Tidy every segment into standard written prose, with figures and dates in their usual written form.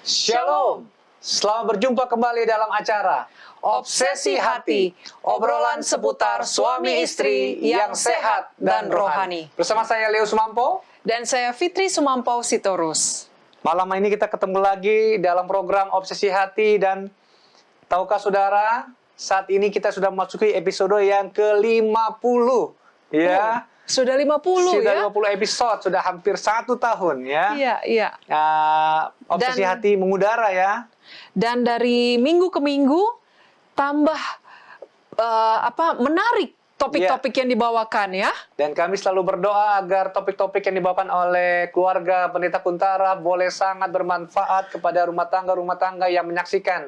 Shalom. Selamat berjumpa kembali dalam acara Obsesi Hati, obrolan seputar suami istri yang sehat dan rohani. Bersama saya Leo Sumampo dan saya Fitri Sumampo Sitorus. Malam ini kita ketemu lagi dalam program Obsesi Hati, dan tahukah saudara, saat ini kita sudah memasuki episode yang ke-50 ya. Sudah 50 sudah ya? 50 episode, sudah hampir 1 tahun ya. Iya. Obsesi Hati mengudara ya. Dan dari minggu ke minggu tambah menarik topik-topik yang dibawakan ya. Dan kami selalu berdoa agar topik-topik yang dibawakan oleh keluarga Pendeta Kuntara boleh sangat bermanfaat kepada rumah tangga yang menyaksikan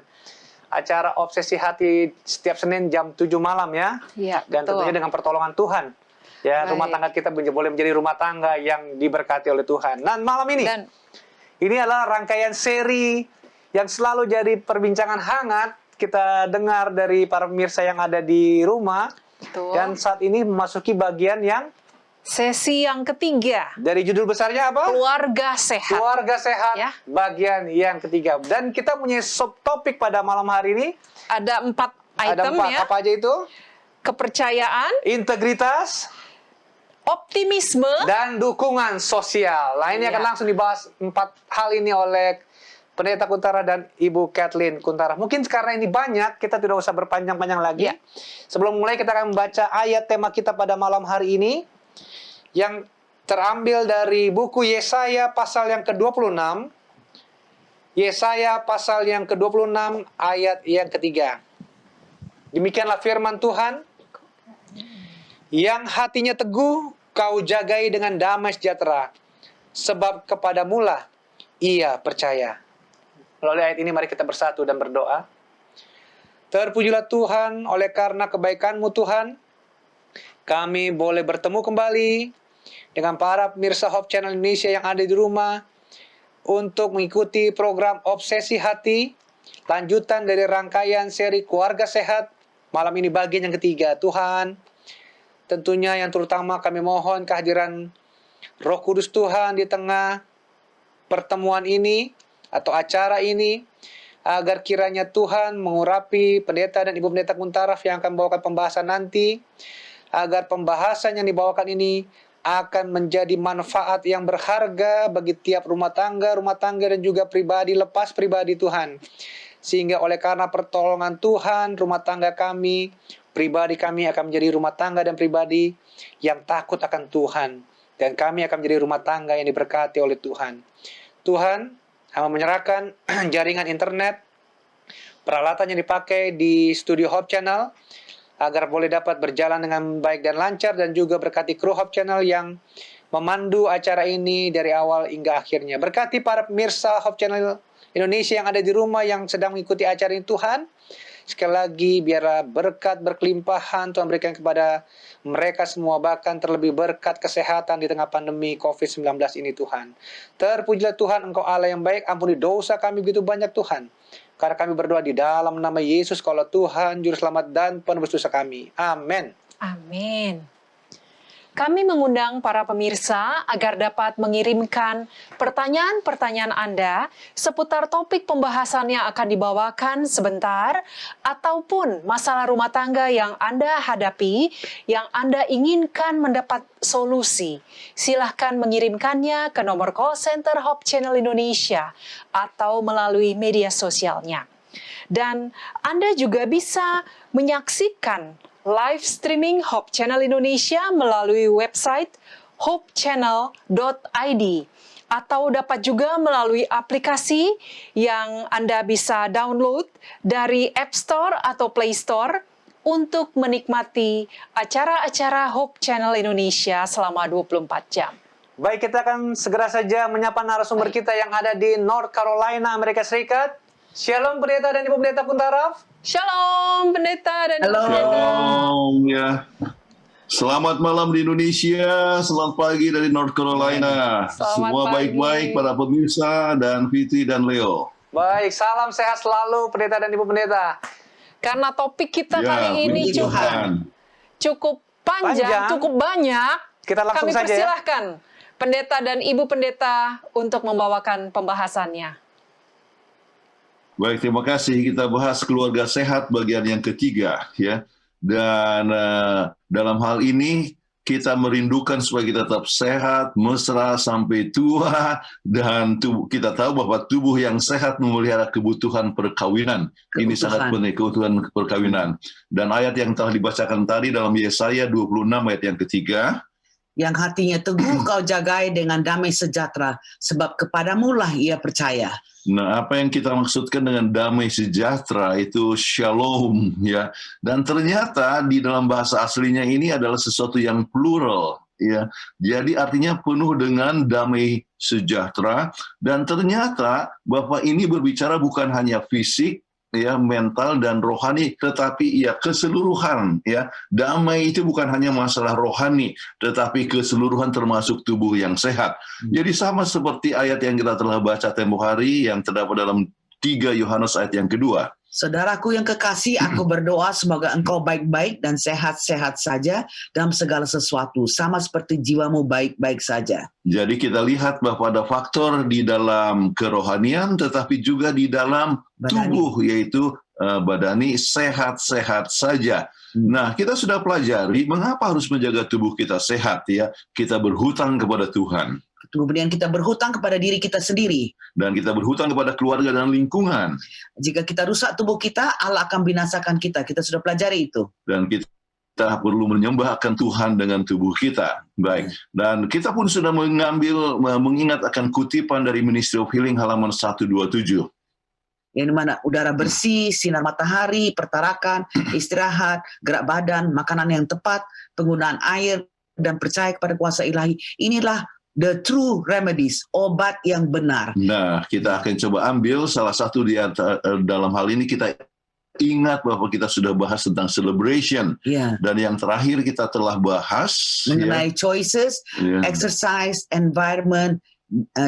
acara Obsesi Hati setiap Senin jam 7 malam ya. Iya, dan betul. tentunya dengan pertolongan Tuhan. Ya, Baik. rumah tangga kita boleh menjadi rumah tangga yang diberkati oleh Tuhan. Nah, malam ini, ini adalah rangkaian seri yang selalu jadi perbincangan hangat kita dengar dari para pemirsa yang ada di rumah. Betul. Dan saat ini memasuki bagian yang sesi yang ketiga. Dari judul besarnya apa? Keluarga sehat. Keluarga sehat, ya. Bagian yang ketiga. Dan kita punya subtopik pada malam hari ini. Ada 4 item ya. Apa aja itu? Kepercayaan, integritas, optimisme, dan dukungan sosial. Nah, ini akan langsung dibahas 4 hal ini oleh Pendeta Kuntara dan Ibu Kathleen Kuntara. Mungkin karena ini banyak, kita tidak usah berpanjang-panjang lagi. Sebelum mulai, kita akan membaca ayat tema kita pada malam hari ini, yang terambil dari buku Yesaya pasal yang ke-26. Yesaya pasal yang ke-26 ayat yang ketiga. Demikianlah firman Tuhan. Yang hatinya teguh, kau jagai dengan damai sejahtera, sebab kepadamulah ia percaya. Melalui ayat ini mari kita bersatu dan berdoa. Terpujilah Tuhan, oleh karena kebaikan-Mu Tuhan, kami boleh bertemu kembali dengan para pemirsa Hope Channel Indonesia yang ada di rumah untuk mengikuti program Obsesi Hati, lanjutan dari rangkaian seri Keluarga Sehat. Malam ini bagian yang ketiga. Tuhan, tentunya yang terutama kami mohon kehadiran Roh Kudus Tuhan di tengah pertemuan ini atau acara ini, agar kiranya Tuhan mengurapi pendeta dan ibu pendeta Kuntara yang akan membawakan pembahasan nanti, agar pembahasan yang dibawakan ini akan menjadi manfaat yang berharga bagi tiap rumah tangga dan juga pribadi lepas pribadi Tuhan. Sehingga oleh karena pertolongan Tuhan, rumah tangga kami, pribadi kami akan menjadi rumah tangga dan pribadi yang takut akan Tuhan. Dan kami akan menjadi rumah tangga yang diberkati oleh Tuhan. Tuhan, hamba menyerahkan jaringan internet, peralatan yang dipakai di studio Hope Channel, agar boleh dapat berjalan dengan baik dan lancar, dan juga berkati kru Hope Channel yang memandu acara ini dari awal hingga akhirnya. Berkati para pemirsa Hope Channel Indonesia yang ada di rumah yang sedang mengikuti acara ini Tuhan. Sekali lagi biarlah berkat berkelimpahan Tuhan berikan kepada mereka semua, bahkan terlebih berkat kesehatan di tengah pandemi COVID-19 ini Tuhan. Terpujilah Tuhan, Engkau Allah yang baik, ampuni dosa kami begitu banyak Tuhan. Karena kami berdoa di dalam nama Yesus, kalau Tuhan Juru Selamat dan penebus dosa kami. Amin. Amin. Kami mengundang para pemirsa agar dapat mengirimkan pertanyaan-pertanyaan Anda seputar topik pembahasan yang akan dibawakan sebentar, ataupun masalah rumah tangga yang Anda hadapi, yang Anda inginkan mendapat solusi. Silahkan mengirimkannya ke nomor call center Hope Channel Indonesia atau melalui media sosialnya. Dan Anda juga bisa menyaksikan live streaming Hope Channel Indonesia melalui website hopechannel.id, atau dapat juga melalui aplikasi yang Anda bisa download dari App Store atau Play Store untuk menikmati acara-acara Hope Channel Indonesia selama 24 jam. Baik, kita akan segera saja menyapa narasumber kita yang ada di North Carolina, Amerika Serikat. Shalom Pendeta dan Ibu Pendeta Kuntara. Shalom Pendeta dan Ibu Pendeta. Shalom ya. Selamat malam di Indonesia, selamat pagi dari North Carolina. Semua baik-baik para pemirsa dan Fitri dan Leo. Baik, salam sehat selalu Pendeta dan Ibu Pendeta. Karena topik kita kali ini cukup panjang, cukup banyak, kita langsung kami saja persilahkan Pendeta dan Ibu Pendeta untuk membawakan pembahasannya. Baik, terima kasih. Kita bahas keluarga sehat bagian yang ketiga, ya. Dan dalam hal ini kita merindukan supaya kita tetap sehat, mesra sampai tua, dan kita tahu bahwa tubuh yang sehat memelihara kebutuhan perkawinan. Ini sangat penting, kebutuhan perkawinan. Dan ayat yang telah dibacakan tadi dalam Yesaya 26 ayat yang ketiga, yang hatinya teguh kau jagai dengan damai sejahtera, sebab kepadamulah ia percaya. Nah, apa yang kita maksudkan dengan damai sejahtera itu shalom, ya. Dan ternyata di dalam bahasa aslinya ini adalah sesuatu yang plural, ya. Jadi artinya penuh dengan damai sejahtera, dan ternyata bahwa ini berbicara bukan hanya fisik, ya, mental dan rohani, tetapi ya keseluruhan, ya. Damai itu bukan hanya masalah rohani, tetapi keseluruhan termasuk tubuh yang sehat. Jadi sama seperti ayat yang kita telah baca tempo hari yang terdapat dalam 3 Yohanes ayat yang kedua. Saudaraku yang kekasih, aku berdoa semoga engkau baik-baik dan sehat-sehat saja dalam segala sesuatu, sama seperti jiwamu baik-baik saja. Jadi kita lihat bahwa ada faktor di dalam kerohanian, tetapi juga di dalam tubuh, yaitu badani sehat-sehat saja. Nah, kita sudah pelajari mengapa harus menjaga tubuh kita sehat, ya. Kita berhutang kepada Tuhan. Kemudian kita berhutang kepada diri kita sendiri. Dan kita berhutang kepada keluarga dan lingkungan. Jika kita rusak tubuh kita, Allah akan binasakan kita. Kita sudah pelajari itu. Dan kita perlu menyembah akan Tuhan dengan tubuh kita. Baik. Dan kita pun sudah mengingat akan kutipan dari Ministry of Healing halaman 127. Yang mana udara bersih, sinar matahari, pertarakan, istirahat, gerak badan, makanan yang tepat, penggunaan air, dan percaya kepada kuasa ilahi. Inilah the true remedies, obat yang benar. Nah, kita akan coba ambil salah satu di dalam hal ini. Kita ingat bahwa kita sudah bahas tentang celebration. Yeah. Dan yang terakhir kita telah bahas mengenai choices, exercise, environment,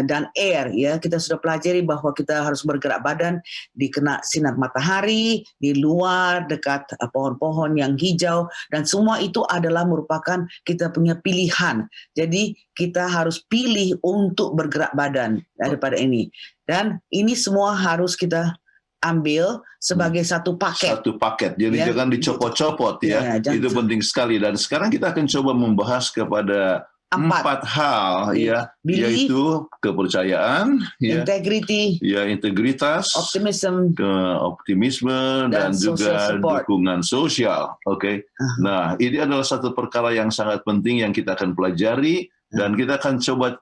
dan air, ya. Kita sudah pelajari bahwa kita harus bergerak badan di kena sinar matahari, di luar dekat pohon-pohon yang hijau, dan semua itu adalah merupakan kita punya pilihan. Jadi kita harus pilih untuk bergerak badan daripada ini, dan ini semua harus kita ambil sebagai satu paket. Satu paket, jadi jangan dicopot-copot, ya. Itu penting sekali. Dan sekarang kita akan coba membahas kepada empat hal, ya, yaitu kepercayaan, integrity, integritas, optimisme, dan juga dukungan sosial. Oke. Nah, ini adalah satu perkara yang sangat penting yang kita akan pelajari, dan kita akan coba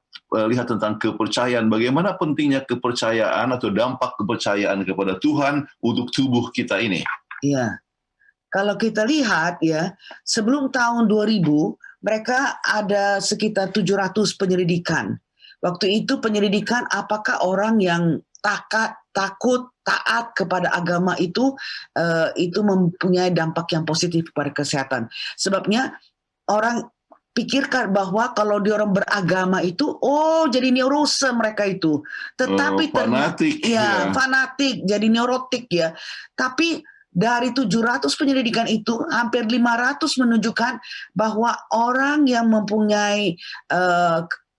lihat tentang kepercayaan. Bagaimana pentingnya kepercayaan atau dampak kepercayaan kepada Tuhan untuk tubuh kita ini. Iya. Kalau kita lihat, ya, sebelum tahun 2000 mereka ada sekitar 700 penyelidikan. Waktu itu penyelidikan apakah orang yang takut, taat kepada agama itu mempunyai dampak yang positif pada kesehatan. Sebabnya orang pikirkan bahwa kalau dia orang beragama itu, jadi neurosa mereka itu. Tetapi fanatik, fanatik, jadi neurotik, ya. Tapi dari 700 penyelidikan itu, hampir 500 menunjukkan bahwa orang yang mempunyai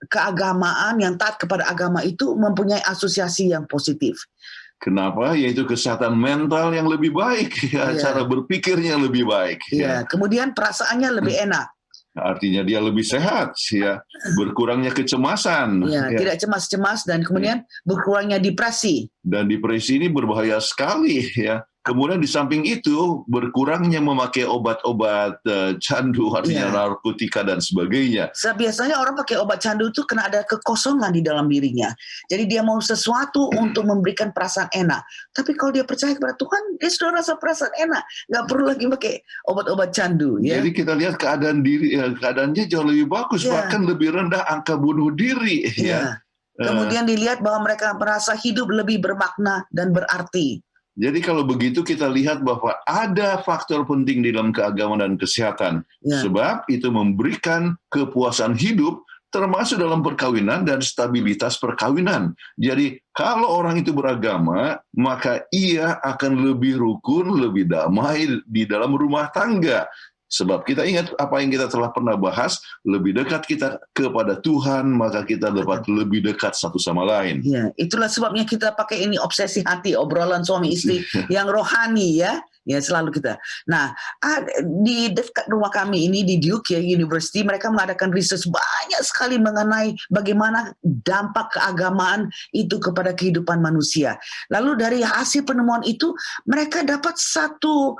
keagamaan, yang taat kepada agama itu mempunyai asosiasi yang positif. Kenapa? Yaitu kesehatan mental yang lebih baik, cara berpikirnya lebih baik. Kemudian perasaannya lebih enak. Artinya dia lebih sehat, ya. Berkurangnya kecemasan. Tidak cemas-cemas, dan kemudian berkurangnya depresi. Dan depresi ini berbahaya sekali, ya. Kemudian di samping itu berkurangnya memakai obat-obat candu, artinya narkotika dan sebagainya. Biasanya orang pakai obat candu itu kena ada kekosongan di dalam dirinya. Jadi dia mau sesuatu untuk memberikan perasaan enak. Tapi kalau dia percaya kepada Tuhan, dia sudah rasa perasaan enak. Nggak perlu lagi pakai obat-obat candu. Ya? Jadi kita lihat keadaannya jauh lebih bagus, bahkan lebih rendah angka bunuh diri. Ya. Kemudian dilihat bahwa mereka merasa hidup lebih bermakna dan berarti. Jadi kalau begitu kita lihat bahwa ada faktor penting di dalam keagamaan dan kesehatan. Sebab itu memberikan kepuasan hidup termasuk dalam perkawinan dan stabilitas perkawinan. Jadi kalau orang itu beragama, maka ia akan lebih rukun, lebih damai di dalam rumah tangga. Sebab kita ingat apa yang kita telah pernah bahas, lebih dekat kita kepada Tuhan, maka kita dapat lebih dekat satu sama lain. Ya, itulah sebabnya kita pakai ini obsesi hati, obrolan suami istri yang rohani ya. Ya, selalu kita. Nah, di dekat rumah kami ini di Duke ya, University, mereka mengadakan research banyak sekali mengenai bagaimana dampak keagamaan itu kepada kehidupan manusia. Lalu dari hasil penemuan itu, mereka dapat satu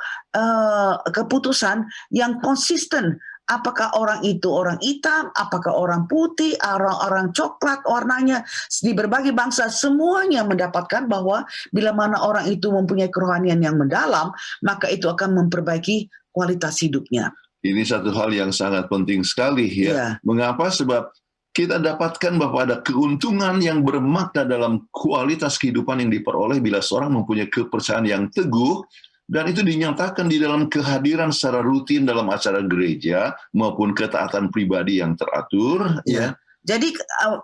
keputusan yang konsisten. Apakah orang itu orang hitam, apakah orang putih, orang coklat warnanya, di berbagai bangsa semuanya mendapatkan bahwa bila mana orang itu mempunyai kerohanian yang mendalam, maka itu akan memperbaiki kualitas hidupnya. Ini satu hal yang sangat penting sekali ya. Ya. Mengapa? Sebab kita dapatkan bahwa ada keuntungan yang bermakna dalam kualitas kehidupan yang diperoleh bila seorang mempunyai kepercayaan yang teguh. Dan itu dinyatakan di dalam kehadiran secara rutin dalam acara gereja maupun ketaatan pribadi yang teratur. Ya. Jadi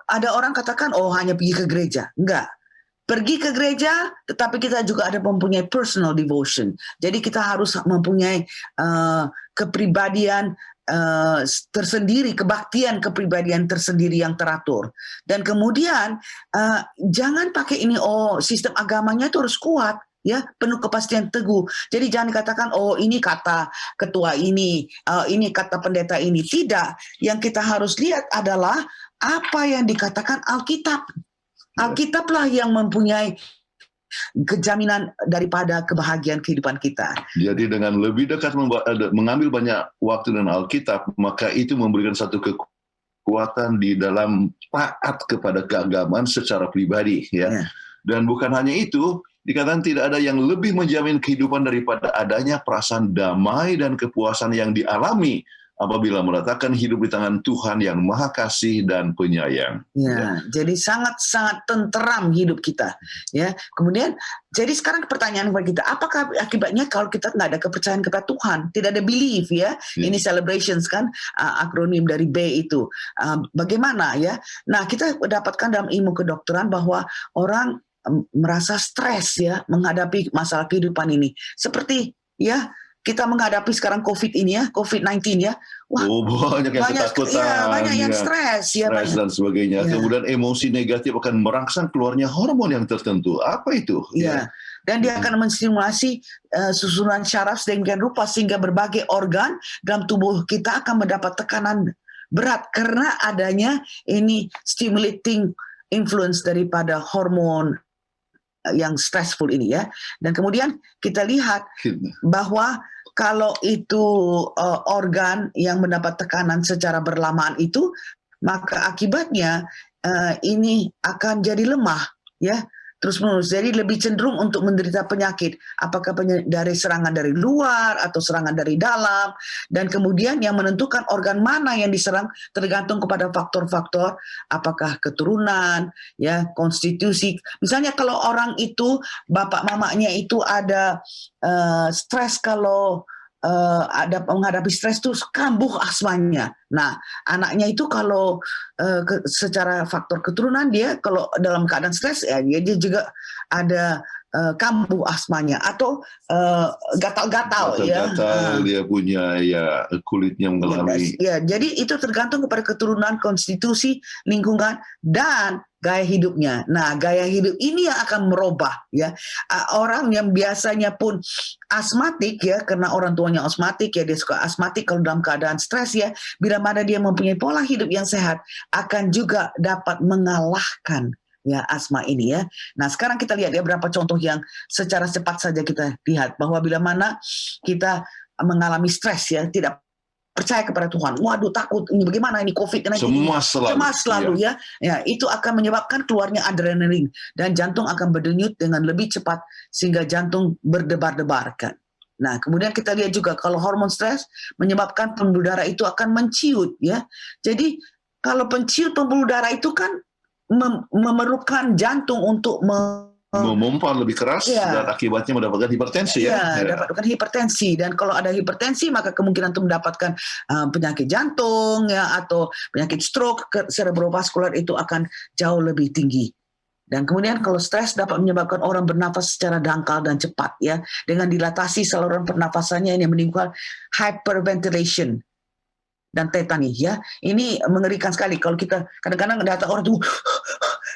ada orang katakan, oh hanya pergi ke gereja. Enggak. Pergi ke gereja, tetapi kita juga ada mempunyai personal devotion. Jadi kita harus mempunyai kepribadian tersendiri, kebaktian kepribadian tersendiri yang teratur. Dan kemudian jangan pakai ini, oh sistem agamanya itu harus kuat. Ya, penuh kepastian teguh. Jadi jangan dikatakan, oh ini kata ketua ini kata pendeta ini. Tidak. Yang kita harus lihat adalah apa yang dikatakan Alkitab. Alkitablah yang mempunyai kejaminan daripada kebahagiaan kehidupan kita. Jadi dengan lebih dekat mengambil banyak waktu dengan Alkitab, maka itu memberikan satu kekuatan di dalam taat kepada keagamaan secara pribadi. Ya. Dan bukan hanya itu, dikatakan tidak ada yang lebih menjamin kehidupan daripada adanya perasaan damai dan kepuasan yang dialami apabila meletakkan hidup di tangan Tuhan yang Maha Kasih dan Penyayang. Ya, jadi sangat-sangat tenteram hidup kita. Ya, kemudian jadi sekarang pertanyaan kepada kita, apakah akibatnya kalau kita nggak ada kepercayaan kepada Tuhan, tidak ada belief ya? Ini celebrations kan, akronim dari B itu. Bagaimana ya? Nah, kita dapatkan dalam ilmu kedokteran bahwa orang merasa stres ya menghadapi masalah kehidupan ini. Seperti ya kita menghadapi sekarang COVID ini ya, COVID-19 ya. Wah, banyak yang ketakutan. Ya, banyak yang stres ya. Stres dan sebagainya. Ya. Kemudian emosi negatif akan merangsang keluarnya hormon yang tertentu. Apa itu? Ya. Dan dia akan menstimulasi susunan syaraf sedemikian rupa sehingga berbagai organ dalam tubuh kita akan mendapat tekanan berat karena adanya ini stimulating influence daripada hormon yang stressful ini ya. Dan kemudian kita lihat bahwa kalau itu organ yang mendapat tekanan secara berlamaan itu, maka akibatnya ini akan jadi lemah ya. Terus menerus, jadi lebih cenderung untuk menderita penyakit, apakah dari serangan dari luar atau serangan dari dalam, dan kemudian yang menentukan organ mana yang diserang tergantung kepada faktor-faktor, apakah keturunan, ya konstitusi. Misalnya kalau orang itu bapak mamanya itu ada stres, kalau ada menghadapi stres itu kambuh asmanya. Nah, anaknya itu kalau secara faktor keturunan dia kalau dalam keadaan stres ya dia juga ada kambuh asmanya atau gatal-gatal ya. Dia punya ya kulitnya mengalami. Ya, jadi itu tergantung kepada keturunan, konstitusi, lingkungan dan gaya hidupnya. Nah, gaya hidup ini yang akan merubah ya. Orang yang biasanya pun asmatik ya, karena orang tuanya asmatik ya, dia suka asmatik kalau dalam keadaan stres ya, bila mana dia mempunyai pola hidup yang sehat akan juga dapat mengalahkan ya asma ini ya. Nah, sekarang kita lihat ya beberapa contoh yang secara cepat saja kita lihat bahwa bila mana kita mengalami stres ya, tidak percaya kepada Tuhan. Waduh, takut ini bagaimana ini COVID-19. Cemas selalu ya. Ya, itu akan menyebabkan keluarnya adrenalin dan jantung akan berdenyut dengan lebih cepat sehingga jantung berdebar-debarkan. Nah, kemudian kita lihat juga kalau hormon stres menyebabkan pembuluh darah itu akan menciut ya. Jadi kalau penciut pembuluh darah itu kan memerlukan jantung untuk memompa lebih keras dan akibatnya mendapatkan hipertensi ya. Mendapatkan hipertensi, dan kalau ada hipertensi maka kemungkinan untuk mendapatkan penyakit jantung ya atau penyakit stroke cerebrovaskular itu akan jauh lebih tinggi. Dan kemudian kalau stres dapat menyebabkan orang bernafas secara dangkal dan cepat ya, dengan dilatasi saluran pernafasannya ini menimbulkan hyperventilation dan tetani ya. Ini mengerikan sekali kalau kita kadang-kadang datang orang tuh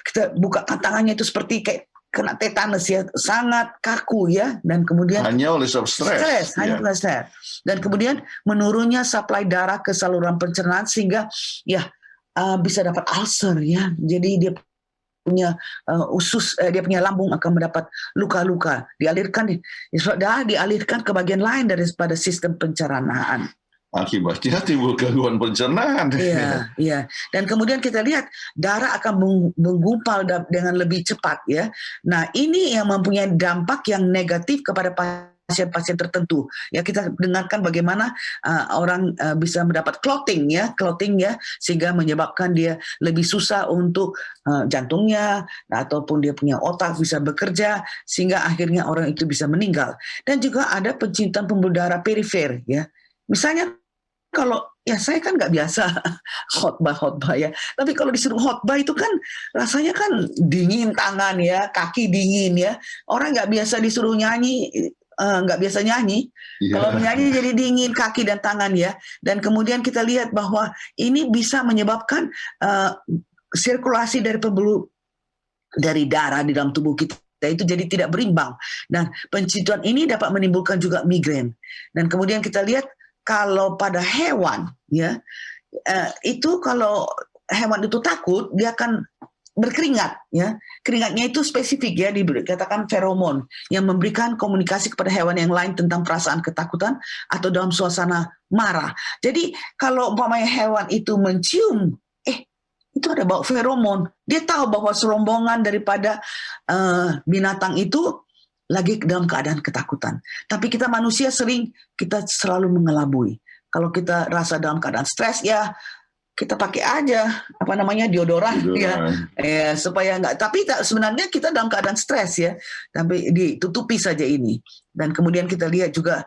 kita buka tangannya itu seperti kayak kena tetanus ya, sangat kaku ya, dan kemudian hanya oleh sebab stres. hanya karena stres. Dan kemudian menurunnya suplai darah ke saluran pencernaan sehingga ya bisa dapat ulcer ya. Jadi dia punya dia punya lambung akan mendapat luka-luka, dialirkan ke bagian lain daripada sistem pencernaan. Akibatnya timbul gangguan pencernaan. Iya, iya. Dan kemudian kita lihat darah akan menggumpal dengan lebih cepat ya. Nah, ini yang mempunyai dampak yang negatif kepada pasien-pasien tertentu. Ya, kita dengarkan bagaimana orang bisa mendapat clotting ya, sehingga menyebabkan dia lebih susah untuk jantungnya ataupun dia punya otak bisa bekerja sehingga akhirnya orang itu bisa meninggal. Dan juga ada penciutan pembuluh darah perifer ya. Misalnya kalau ya saya kan nggak biasa khotbah ya, tapi kalau disuruh khotbah itu kan rasanya kan dingin tangan ya, kaki dingin ya. Orang nggak biasa disuruh nyanyi, nggak biasa nyanyi. Yeah. Kalau menyanyi jadi dingin kaki dan tangan ya. Dan kemudian kita lihat bahwa ini bisa menyebabkan sirkulasi dari pembuluh dari darah di dalam tubuh kita itu jadi tidak berimbang. Dan penciutan ini dapat menimbulkan juga migrain. Dan kemudian kita lihat kalau pada hewan, ya, itu kalau hewan itu takut, dia akan berkeringat, ya. Keringatnya itu spesifik, ya, dikatakan feromon yang memberikan komunikasi kepada hewan yang lain tentang perasaan ketakutan atau dalam suasana marah. Jadi kalau umpamanya hewan itu mencium, itu ada bau feromon, dia tahu bahwa serombongan daripada binatang itu lagi dalam keadaan ketakutan. Tapi kita manusia kita selalu mengelabui. Kalau kita rasa dalam keadaan stres, ya kita pakai aja deodoran. Ya, supaya enggak. Tapi sebenarnya kita dalam keadaan stres ya. Tapi ditutupi saja ini. Dan kemudian kita lihat juga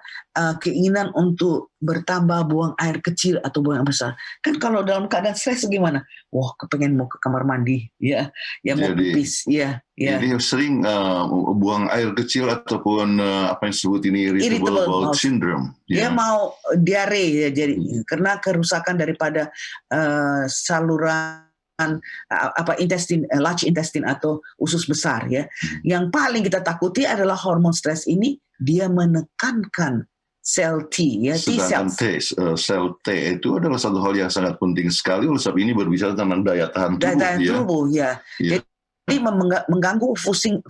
keinginan untuk bertambah buang air kecil atau buang air besar. Kan kalau dalam keadaan stres gimana? Wah, kepengen mau ke kamar mandi, ya mau pipis, ya. Jadi sering buang air kecil ataupun apa yang disebut ini irritable bowel syndrome. Dia mau diare ya, jadi karena kerusakan daripada saluran intestine, large intestine atau usus besar ya. Yang paling kita takuti adalah hormon stres ini, dia menekankan sel T ya, T-cells. Sel T itu adalah satu hal yang sangat penting sekali oleh sebab ini berbicara tentang daya tahan tubuh. Daya tahan tubuh ya. Jadi mengganggu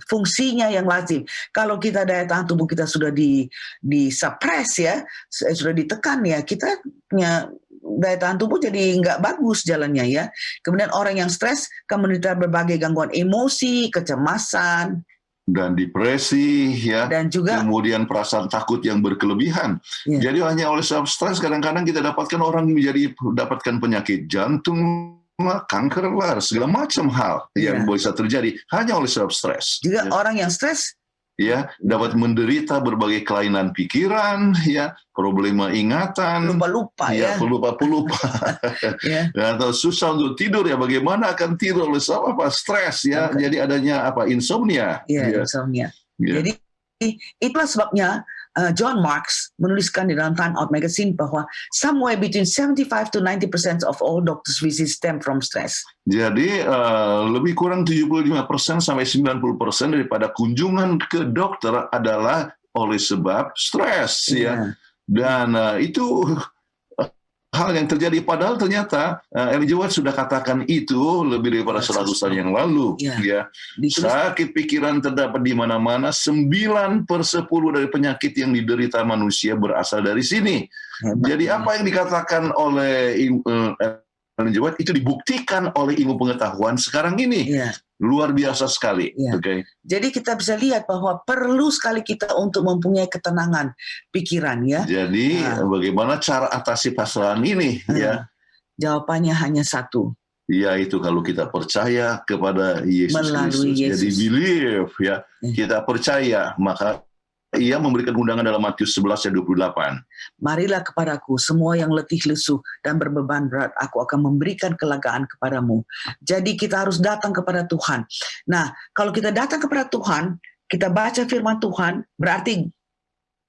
fungsinya yang lazim. Kalau kita daya tahan tubuh kita sudah disuppress ya, sudah ditekan ya, kita punya daya tahan tubuh jadi nggak bagus jalannya ya. Kemudian orang yang stres akan menderita berbagai gangguan emosi, kecemasan, dan depresi ya, dan juga kemudian perasaan takut yang berkelebihan. Jadi hanya oleh sebab stres kadang-kadang kita dapatkan orang dapatkan penyakit jantung, kanker lah, segala macam hal yang bisa terjadi hanya oleh sebab stres. Juga orang yang stres ya dapat menderita berbagai kelainan pikiran, ya, problema ingatan, lupa atau susah untuk tidur ya. Bagaimana akan tidur oleh sebab apa? Stres ya. Jadi adanya insomnia. Insomnia. Jadi itulah sebabnya John Marks menuliskan di dalam Time Out magazine bahwa somewhere between 75 to 90% of all doctors visits stem from stress. Jadi lebih kurang 75% sampai 90% daripada kunjungan ke dokter adalah oleh sebab stres ya. Dan itu hal yang terjadi, padahal ternyata Elijah White sudah katakan itu lebih daripada 100 tahun yang lalu. Ya. Sakit pikiran terdapat di mana-mana. 9/10 dari penyakit yang diderita manusia berasal dari sini. Jadi apa yang dikatakan oleh Elijah White itu dibuktikan oleh ilmu pengetahuan sekarang ini. Luar biasa sekali. Jadi kita bisa lihat bahwa perlu sekali kita untuk mempunyai ketenangan pikiran ya. Jadi bagaimana cara atasi permasalahan ini ya? Jawabannya hanya satu. Yaitu kalau kita percaya kepada Yesus Kristus. Jadi believe ya. Kita percaya, maka ia memberikan undangan dalam Matius 11 ayat 28. Marilah kepadaku semua yang letih lesu dan berbeban berat, aku akan memberikan kelegaan kepadamu. Jadi kita harus datang kepada Tuhan. Nah, kalau kita datang kepada Tuhan, kita baca firman Tuhan, berarti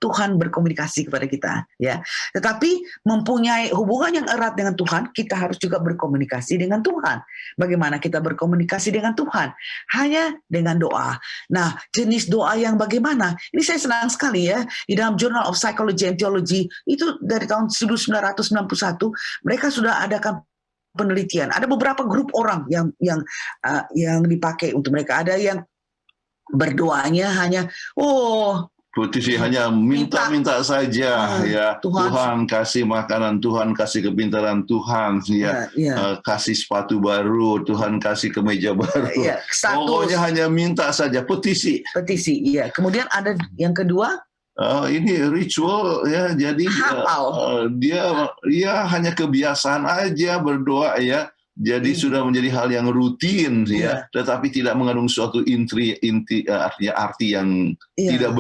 Tuhan berkomunikasi kepada kita, ya. Tetapi mempunyai hubungan yang erat dengan Tuhan, kita harus juga berkomunikasi dengan Tuhan. Bagaimana kita berkomunikasi dengan Tuhan? Hanya dengan doa. Nah, jenis doa yang bagaimana? Ini saya senang sekali ya. Di dalam Journal of Psychology and Theology itu dari tahun 1991 mereka sudah adakan penelitian. Ada beberapa grup orang yang dipakai untuk mereka. Ada yang berdoanya hanya Petisi hanya minta saja, ya. Tuhan kasih makanan, Tuhan kasih kepintaran, Tuhan kasih sepatu baru, Tuhan kasih kemeja baru. Pokoknya hanya minta saja, petisi. Iya. Kemudian ada yang kedua. Ini ritual, ya. Jadi dia hanya kebiasaan aja berdoa, ya. Jadi sudah menjadi hal yang rutin, ya. Tetapi tidak mengandung suatu artinya arti yang tidak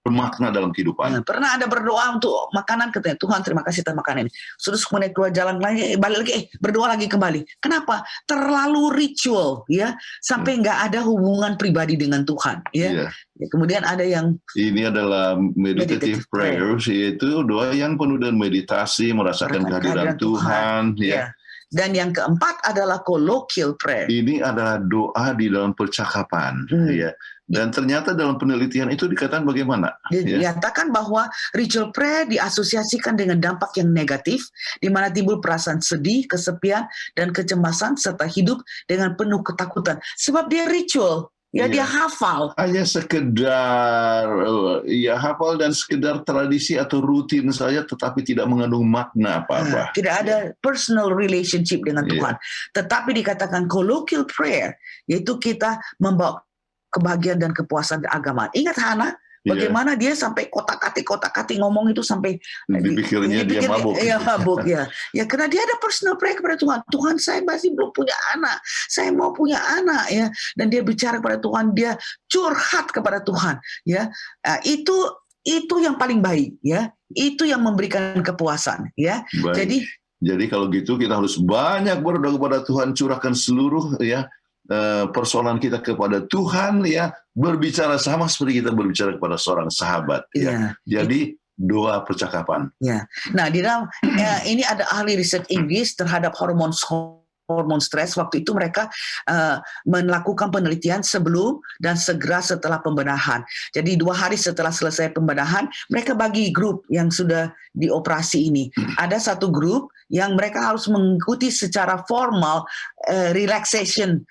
bermakna dalam kehidupan. Pernah ada berdoa untuk makanan, katanya Tuhan terima kasih atas makanan ini. Sudah kemudian keluar jalan lagi, balik lagi, berdoa lagi kembali. Kenapa? Terlalu ritual, ya, sampai nggak ada hubungan pribadi dengan Tuhan, ya. Kemudian ada yang ini adalah meditative prayers, yaitu doa yang penuh dengan meditasi, merasakan kehadiran Tuhan, ya. Dan yang keempat adalah colloquial prayer. Ini adalah doa di dalam percakapan, ya. Dan ternyata dalam penelitian itu dikatakan bagaimana? Dinyatakan bahwa ritual prayer diasosiasikan dengan dampak yang negatif, di mana timbul perasaan sedih, kesepian, dan kecemasan, serta hidup dengan penuh ketakutan. Sebab dia ritual. Dia hafal. Hanya sekedar hafal dan sekedar tradisi atau rutin saja, tetapi tidak mengandung makna apa-apa. Tidak ada personal relationship dengan Tuhan. Tetapi dikatakan colloquial prayer, yaitu kita membawa kebahagiaan dan kepuasan agama. Ingat Hana, bagaimana dia sampai kotak-katik ngomong itu sampai dipikirnya dia mabuk. Mabuk ya. Ya, karena dia ada personal prayer kepada Tuhan. Tuhan, saya masih belum punya anak. Saya mau punya anak, ya. Dan dia bicara kepada Tuhan, dia curhat kepada Tuhan, ya. Itu yang paling baik, ya. Itu yang memberikan kepuasan, ya. Baik. Jadi kalau gitu kita harus banyak berdoa kepada Tuhan, curahkan seluruh, ya, persoalan kita kepada Tuhan, ya, berbicara sama seperti kita berbicara kepada seorang sahabat, ya. Jadi doa percakapan. Ya. Nah, di dalam ini ada ahli riset Inggris terhadap hormon stres. Waktu itu mereka melakukan penelitian sebelum dan segera setelah pembedahan. Jadi 2 hari setelah selesai pembedahan, mereka bagi grup yang sudah dioperasi ini. Ada satu grup yang mereka harus mengikuti secara formal relaxation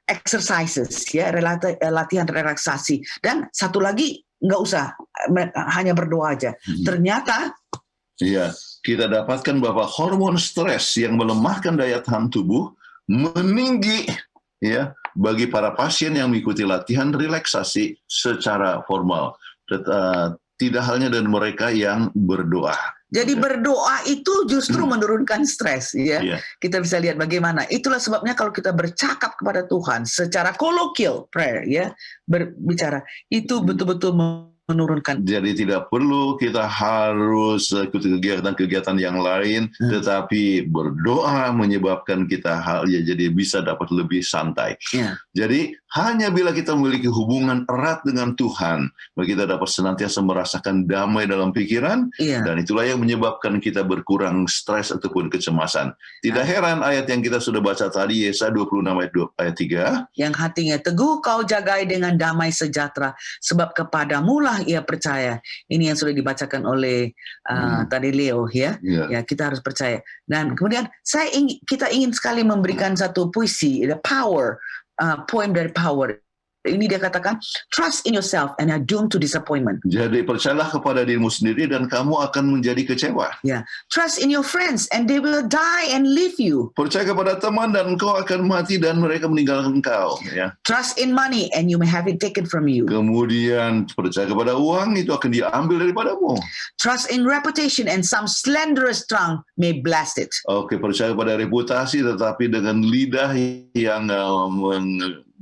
exercises, ya, latihan relaksasi. Dan satu lagi nggak usah, hanya berdoa aja. Ternyata kita dapatkan bahwa hormon stres yang melemahkan daya tahan tubuh meninggi, ya, bagi para pasien yang mengikuti latihan relaksasi secara formal. Tidak hanya dari mereka yang berdoa. Jadi berdoa itu justru menurunkan stres, ya. Kita bisa lihat bagaimana. Itulah sebabnya kalau kita bercakap kepada Tuhan secara colloquial prayer, ya, berbicara, itu betul-betul menurunkan. Jadi tidak perlu kita harus ikuti kegiatan-kegiatan yang lain, tetapi berdoa menyebabkan kita jadi bisa dapat lebih santai. Jadi hanya bila kita memiliki hubungan erat dengan Tuhan, maka kita dapat senantiasa merasakan damai dalam pikiran, dan itulah yang menyebabkan kita berkurang stres ataupun kecemasan. Tidak heran ayat yang kita sudah baca tadi, Yesaya 26 ayat 3. Yang hatinya teguh kau jagai dengan damai sejahtera, sebab kepadamu lah ia percaya. Ini yang sudah dibacakan oleh tadi Leo, ya. Ya, kita harus percaya. Dan kemudian kita ingin sekali memberikan satu puisi, the power, poem dari Power. Ini dia katakan, trust in yourself and are doomed to disappointment. Jadi percayalah kepada dirimu sendiri dan kamu akan menjadi kecewa. Trust in your friends and they will die and leave you. Percaya kepada teman dan engkau akan mati dan mereka meninggalkan engkau. Trust in money and you may have it taken from you. Kemudian percaya kepada uang, itu akan diambil daripadamu. Trust in reputation and some slanderous tongue may blast it. Percaya kepada reputasi, tetapi dengan lidah yang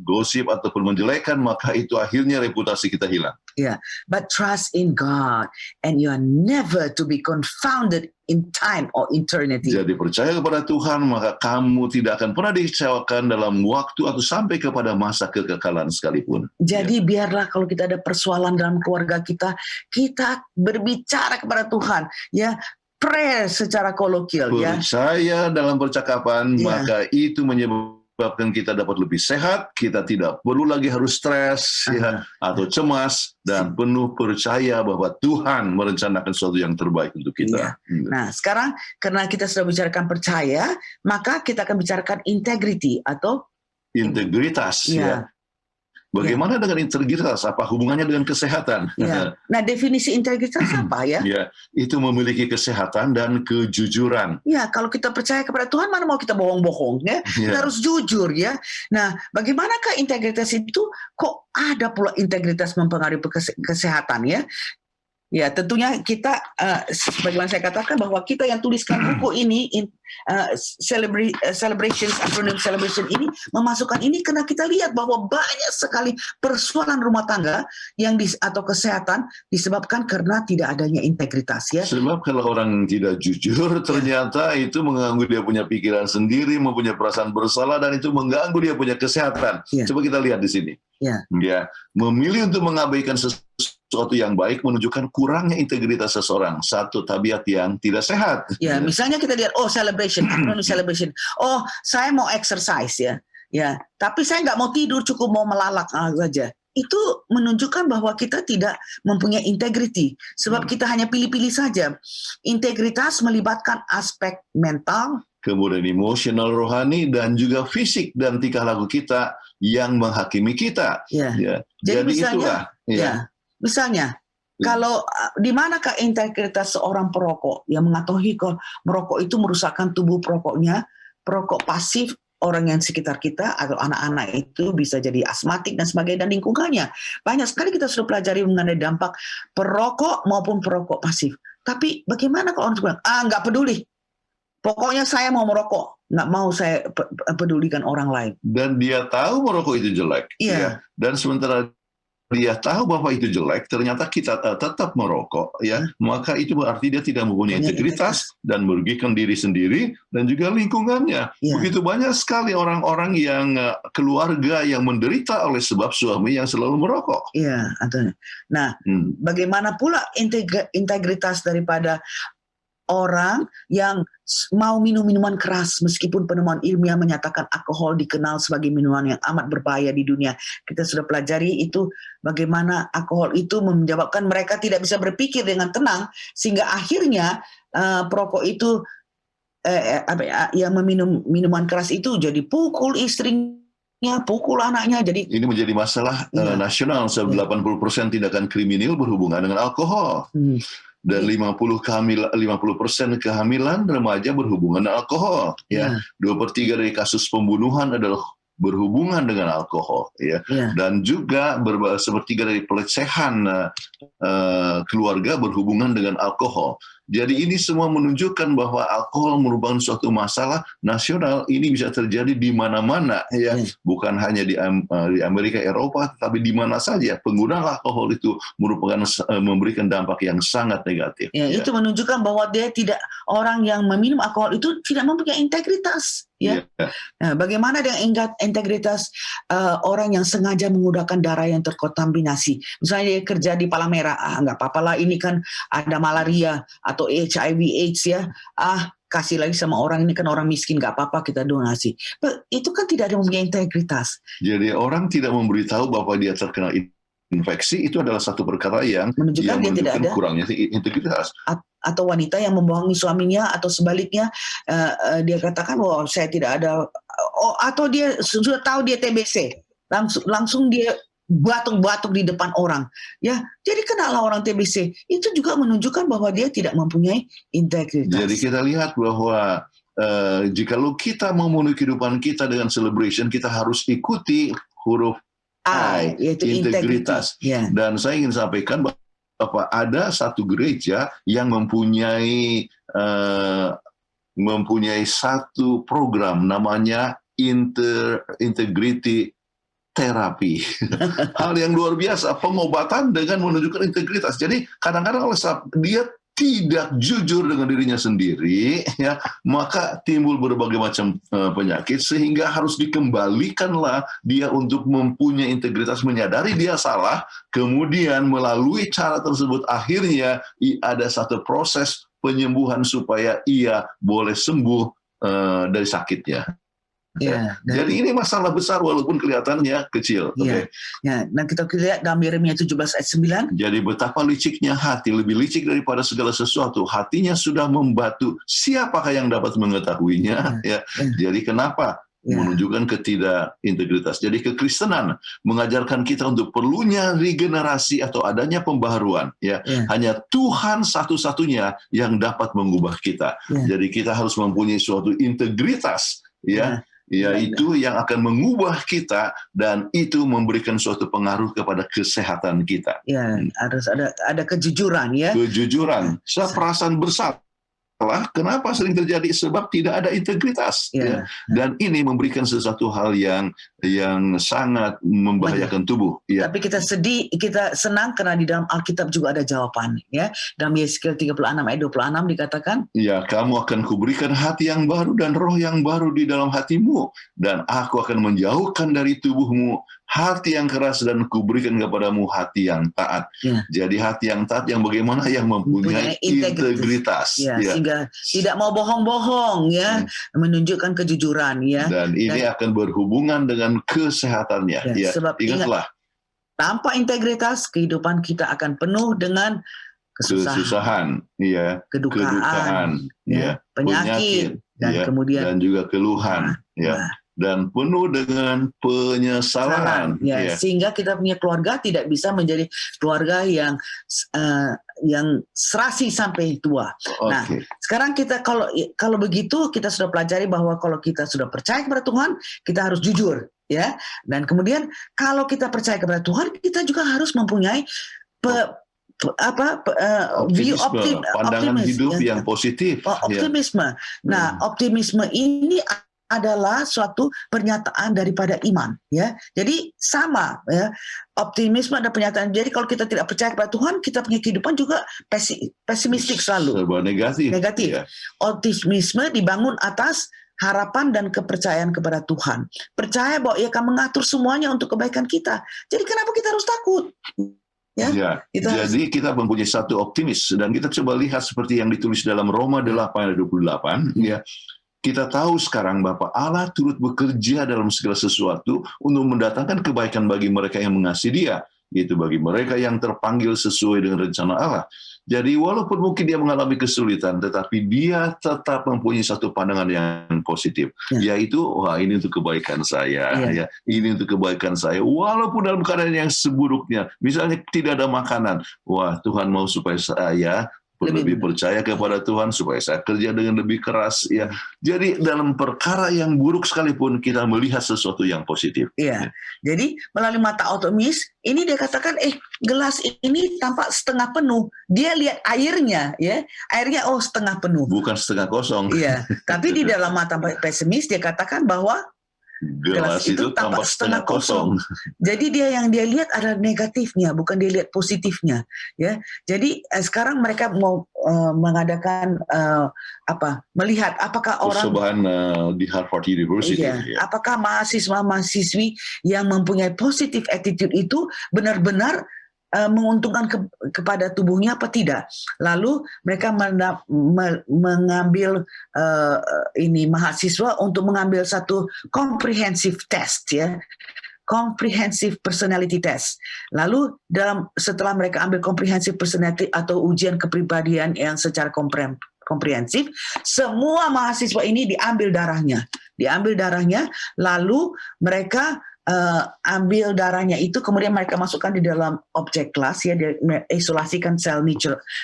gosip ataupun menjelekan, maka itu akhirnya reputasi kita hilang. Yeah, but trust in God, and you are never to be confounded in time or eternity. Jadi percaya kepada Tuhan, maka kamu tidak akan pernah dikecewakan dalam waktu atau sampai kepada masa kekekalan sekalipun. Jadi biarlah kalau kita ada persoalan dalam keluarga kita, kita berbicara kepada Tuhan, ya, pray secara kolokial, ya. Percaya dalam percakapan, Ya. maka itu menyebabkan kita dapat lebih sehat, kita tidak perlu lagi harus stres ya, atau cemas, dan penuh percaya bahwa Tuhan merencanakan sesuatu yang terbaik untuk kita. Nah, sekarang karena kita sudah bicarakan percaya, maka kita akan bicarakan integrity atau Integritas. Ya. Ya. Bagaimana dengan integritas? Apa hubungannya dengan kesehatan? ya. Nah, definisi integritas apa ya? Ya, itu memiliki kesehatan dan kejujuran. Ya, kalau kita percaya kepada Tuhan, mana mau kita bohong-bohong, ya? Kita Ya. harus jujur, ya. Nah, bagaimanakah integritas itu? Kok ada pula integritas mempengaruhi kesehatan, ya? Ya, tentunya kita, sebagaimana saya katakan bahwa kita yang tuliskan buku ini, Celebrations, Acronym Celebration ini, memasukkan ini karena kita lihat bahwa banyak sekali persoalan rumah tangga yang atau kesehatan disebabkan karena tidak adanya integritas, ya. Sebab kalau orang tidak jujur, ternyata itu mengganggu dia punya pikiran sendiri, mempunyai perasaan bersalah, dan itu mengganggu dia punya kesehatan. Ya. Coba kita lihat di sini. Ya. Ya, memilih untuk mengabaikan sesuatu yang baik menunjukkan kurangnya integritas seseorang. Satu tabiat yang tidak sehat. Ya, misalnya kita lihat, celebration, acronym celebration. Saya mau exercise, ya. Ya, tapi saya nggak mau tidur, cukup mau melalak saja. Itu menunjukkan bahwa kita tidak mempunyai integrity, sebab kita hanya pilih-pilih saja. Integritas melibatkan aspek mental, Kemudian emosional, rohani, dan juga fisik dan tingkah laku kita yang menghakimi kita. ya. Ya. Jadi Jadi misalnya, itulah. Ya, misalnya, kalau di manakah integritas seorang perokok yang mengetahui kalau merokok itu merusakkan tubuh perokoknya, perokok pasif, orang yang sekitar kita atau anak-anak itu bisa jadi asmatik dan sebagainya, dan lingkungannya. Banyak sekali kita sudah pelajari mengenai dampak perokok maupun perokok pasif. Tapi bagaimana kalau orang bilang, nggak peduli, pokoknya saya mau merokok, nggak mau saya pedulikan orang lain. Dan dia tahu merokok itu jelek. Iya. Ya. Dan sementara dia tahu bahwa itu jelek, ternyata kita tetap merokok, ya, maka itu berarti dia tidak mempunyai integritas dan merugikan diri sendiri dan juga lingkungannya. Ya. Begitu banyak sekali orang-orang yang keluarga yang menderita oleh sebab suami yang selalu merokok. Iya, Antoni. Nah, bagaimana pula integritas daripada orang yang mau minum minuman keras, meskipun penemuan ilmiah menyatakan alkohol dikenal sebagai minuman yang amat berbahaya di dunia. Kita sudah pelajari itu bagaimana alkohol itu menyebabkan mereka tidak bisa berpikir dengan tenang, sehingga akhirnya perokok itu yang meminum minuman keras itu jadi pukul istrinya, pukul anaknya. Jadi ini menjadi masalah nasional. 80% tindakan kriminal berhubungan dengan alkohol. Dan 50% kehamilan remaja berhubungan dengan alkohol. Ya. 2/3 dari kasus pembunuhan adalah berhubungan dengan alkohol. Ya. Dan juga 1/3 dari pelecehan keluarga berhubungan dengan alkohol. Jadi ini semua menunjukkan bahwa alkohol merupakan suatu masalah nasional. Ini bisa terjadi di mana-mana, ya, bukan hanya di Amerika, Eropa, tapi di mana saja penggunaan alkohol itu merupakan memberikan dampak yang sangat negatif. Ya, itu menunjukkan bahwa orang yang meminum alkohol itu tidak mempunyai integritas. Ya. Nah, bagaimana dengan integritas orang yang sengaja menggunakan darah yang terkontaminasi? Misalnya dia kerja di Palang Merah, nggak apa-apa lah, ini kan ada malaria atau HIV/AIDS, ya. Kasih lagi sama orang, ini kan orang miskin, nggak apa-apa kita donasi. Itu kan tidak ada mempunyai integritas. Jadi orang tidak memberitahu bahwa dia terkena infeksi, itu adalah satu perkara yang menunjukkan dia tidak ada kurangnya integritas. Atau wanita yang membohongi suaminya, atau sebaliknya dia katakan bahwa saya tidak ada, atau dia sudah tahu dia TBC, langsung dia batuk-batuk di depan orang, ya. Jadi kenalah orang TBC, itu juga menunjukkan bahwa dia tidak mempunyai integritas. Jadi kita lihat bahwa jikalau kita memenuhi kehidupan kita dengan celebration, kita harus ikuti huruf I, yaitu integritas. Ya. Dan saya ingin sampaikan bahwa ada satu gereja yang mempunyai satu program namanya Integrity terapi. Hal yang luar biasa, pengobatan dengan menunjukkan integritas. Jadi kadang-kadang oleh sebab dia tidak jujur dengan dirinya sendiri, ya, maka timbul berbagai macam penyakit, sehingga harus dikembalikanlah dia untuk mempunyai integritas, menyadari dia salah, kemudian melalui cara tersebut akhirnya ada satu proses penyembuhan supaya ia boleh sembuh dari sakitnya. Ya, Jadi ini masalah besar walaupun kelihatannya kecil. ya, ya. Dan kita lihat dalam Yeremia 17 ayat 9. Jadi betapa liciknya hati, lebih licik daripada segala sesuatu. Hatinya sudah membatu. Siapakah yang dapat mengetahuinya? Ya. Jadi kenapa? Menunjukkan ketidakintegritas. Jadi kekristenan mengajarkan kita untuk perlunya regenerasi atau adanya pembaharuan. Ya. Hanya Tuhan satu-satunya yang dapat mengubah kita. Jadi kita harus mempunyai suatu integritas. Ya. Yaitu yang akan mengubah kita, dan itu memberikan suatu pengaruh kepada kesehatan kita. Ya, harus ada kejujuran, ya. Kejujuran, perasaan bersalah. Kenapa sering terjadi? Sebab tidak ada integritas. Ya. Dan ini memberikan sesuatu hal yang sangat membahayakan tubuh. Ya. Tapi kita sedih, kita senang karena di dalam Alkitab juga ada jawaban. Ya. Dalam Yeskiel 36 ayat 26 dikatakan, ya, kamu akan kuberikan hati yang baru dan roh yang baru di dalam hatimu, dan aku akan menjauhkan dari tubuhmu hati yang keras dan kuberikan kepadamu hati yang taat. Jadi hati yang taat yang bagaimana? Yang mempunyai integritas. Ya, sehingga tidak mau bohong-bohong, ya, menunjukkan kejujuran, ya. Dan ini akan berhubungan dengan kesehatannya. Ya, sebab ingatlah, tanpa integritas kehidupan kita akan penuh dengan kesusahan, ya, kedukaan, ya, penyakit, dan kemudian dan juga keluhan, ya. Dan penuh dengan penyesalan. Ya. Sehingga kita punya keluarga tidak bisa menjadi keluarga yang serasi sampai tua. Nah, sekarang kita kalau begitu kita sudah pelajari bahwa kalau kita sudah percaya kepada Tuhan, kita harus jujur, ya. Dan kemudian kalau kita percaya kepada Tuhan, kita juga harus mempunyai pandangan hidup yang positif. Optimisme. Nah, optimisme ini adalah suatu pernyataan daripada iman, ya. Jadi sama, ya. Optimisme ada pernyataan. Jadi kalau kita tidak percaya kepada Tuhan, kita punya kehidupan juga pesimistik selalu. Serba negatif. Ya. Optimisme dibangun atas harapan dan kepercayaan kepada Tuhan. Percaya bahwa Ia akan mengatur semuanya untuk kebaikan kita. Jadi kenapa kita harus takut? Ya, jadi kita mempunyai satu optimis, dan kita coba lihat seperti yang ditulis dalam Roma 8 ayat 28, ya. Kita tahu sekarang Bapa Allah turut bekerja dalam segala sesuatu untuk mendatangkan kebaikan bagi mereka yang mengasihi Dia, yaitu bagi mereka yang terpanggil sesuai dengan rencana Allah. Jadi walaupun mungkin dia mengalami kesulitan, tetapi dia tetap mempunyai satu pandangan yang positif, yaitu wah, ini untuk kebaikan saya, ya, ini untuk kebaikan saya. Walaupun dalam keadaan yang seburuknya, misalnya tidak ada makanan, wah, Tuhan mau supaya saya lebih percaya kepada Tuhan, supaya saya kerja dengan lebih keras, ya. Jadi dalam perkara yang buruk sekalipun kita melihat sesuatu yang positif. Iya. Jadi melalui mata optimis ini dia katakan, gelas ini tampak setengah penuh. Dia lihat airnya, ya, airnya setengah penuh, bukan setengah kosong. Iya. Tapi di dalam mata pesimis dia katakan bahwa gelas itu tampak setengah kosong. Jadi dia lihat ada negatifnya, bukan dia lihat positifnya, ya. Jadi sekarang mereka mau mengadakan melihat apakah orang di Harvard University, apakah mahasiswa-mahasiswi yang mempunyai positive attitude itu benar-benar menguntungkan kepada tubuhnya apa tidak. Lalu mereka mengambil mahasiswa untuk mengambil satu comprehensive test, ya, comprehensive personality test. Lalu setelah mereka ambil comprehensive personality atau ujian kepribadian yang secara komprehensif, semua mahasiswa ini diambil darahnya, lalu mereka ambil darahnya itu, kemudian mereka masukkan di dalam objek kelas, ya, dia isolasikan sel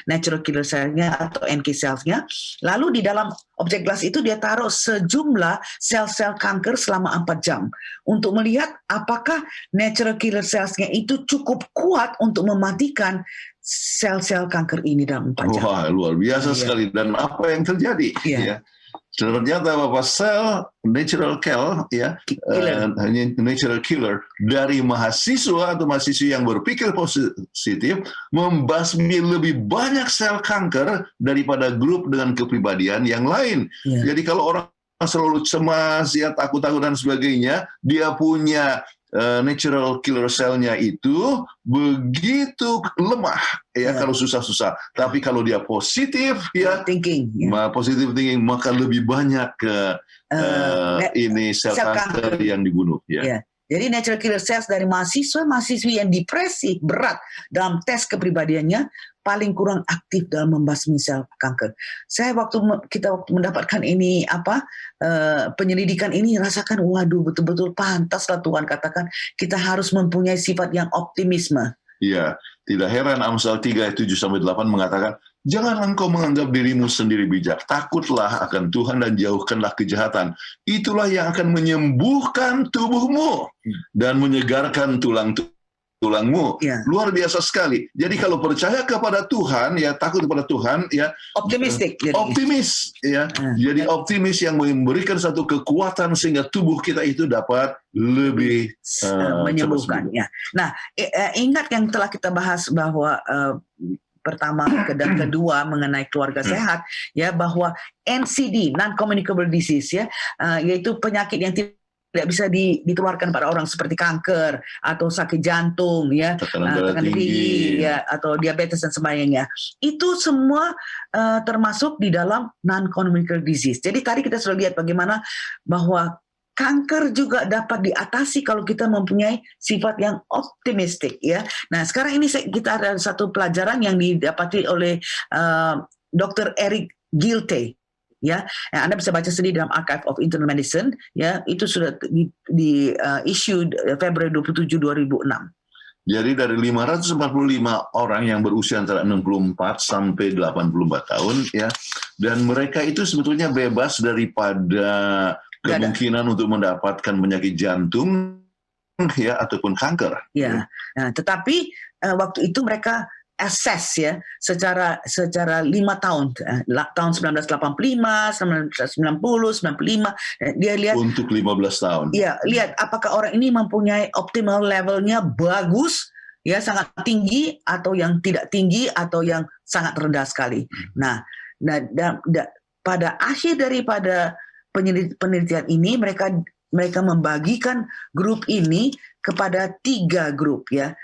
natural killer cell-nya atau NK cells-nya. Lalu di dalam objek kelas itu dia taruh sejumlah sel-sel kanker selama 4 jam untuk melihat apakah natural killer cells-nya itu cukup kuat untuk mematikan sel-sel kanker ini dalam 4 jam. Wah, luar biasa sekali. Dan apa yang terjadi? Ya. Ternyata Bapak sel natural kill ya, natural killer dari mahasiswa atau mahasiswi yang berpikir positif membasmi lebih banyak sel kanker daripada grup dengan kepribadian yang lain. Jadi kalau orang selalu cemas, ya takut-takut dan sebagainya, dia punya natural killer cell-nya itu begitu lemah ya kalau susah-susah. Tapi kalau dia positif ya positive thinking, maka lebih banyak ini sel kanker yang dibunuh ya. Jadi natural killer cells dari mahasiswi yang depresi berat dalam tes kepribadiannya paling kurang aktif dalam membasmi sel kanker. Saya waktu mendapatkan ini penyelidikan ini rasakan, waduh betul-betul pantaslah Tuhan katakan kita harus mempunyai sifat yang optimisme. Iya, tidak heran Amsal 3 ayat 7-8 mengatakan, jangan engkau menganggap dirimu sendiri bijak, takutlah akan Tuhan dan jauhkanlah kejahatan. Itulah yang akan menyembuhkan tubuhmu dan menyegarkan tulangmu. Luar biasa sekali. Jadi kalau percaya kepada Tuhan, ya takut kepada Tuhan, ya optimis, ya. Jadi optimis yang memberikan satu kekuatan sehingga tubuh kita itu dapat lebih menyembuhkan. Ya. Nah, ingat yang telah kita bahas bahwa pertama dan kedua mengenai keluarga sehat, ya, bahwa NCD non-communicable disease, ya, yaitu penyakit yang tidak bisa dikeluarkan pada orang seperti kanker atau sakit jantung, ya, tekanan tinggi, ya, atau diabetes dan sebagainya. Itu semua termasuk di dalam non-communicable disease. Jadi tadi kita sudah lihat bagaimana bahwa kanker juga dapat diatasi kalau kita mempunyai sifat yang optimistik, ya. Nah, sekarang ini kita ada satu pelajaran yang didapati oleh Dr. Eric Gilte. Ya, Anda bisa baca sendiri dalam Archive of Internal Medicine, ya, itu sudah di issued Februari 27, 2006. Jadi dari 545 orang yang berusia antara 64 sampai 84 tahun, ya, dan mereka itu sebetulnya bebas daripada kemungkinan untuk mendapatkan penyakit jantung, ya, ataupun kanker. Ya, nah, tetapi waktu itu mereka assess, ya, secara 5 tahun, tahun 1985, 1990, 95, dia lihat untuk 15 tahun. Iya, lihat apakah orang ini mempunyai optimal levelnya bagus, ya, sangat tinggi atau yang tidak tinggi atau yang sangat rendah sekali. Nah, pada akhir daripada penelitian ini mereka membagikan grup ini kepada 3 grup, ya,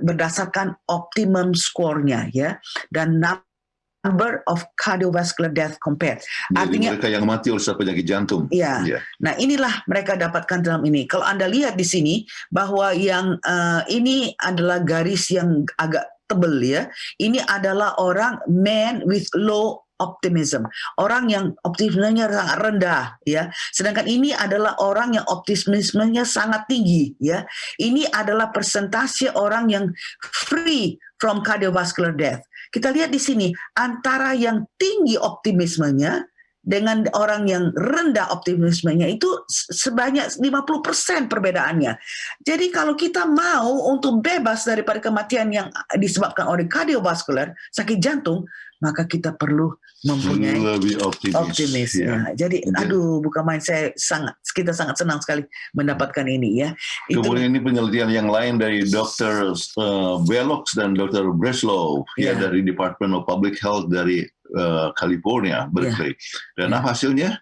berdasarkan optimum score-nya, ya, dan number of cardiovascular death compared. Artinya mereka yang mati oleh penyakit jantung. Iya. Yeah. Nah, inilah mereka dapatkan dalam ini. Kalau Anda lihat di sini bahwa yang ini adalah garis yang agak tebal, ya. Ini adalah orang man with low optimism, orang yang optimismenya sangat rendah, ya. Sedangkan ini adalah orang yang optimismenya sangat tinggi, ya. Ini adalah persentase orang yang free from cardiovascular death. Kita lihat di sini antara yang tinggi optimismenya dengan orang yang rendah optimismenya itu sebanyak 50% perbedaannya. Jadi kalau kita mau untuk bebas daripada kematian yang disebabkan oleh kardiovaskular, sakit jantung, maka kita perlu mempunyai lebih optimis. Ya. Nah, jadi, bukan main, kita sangat senang sekali mendapatkan ini, ya. Kemudian ini penelitian yang lain dari Dr. Bellows dan Dr. Breslow, ya, dari Department of Public Health dari California, Berkeley. Dan apa hasilnya?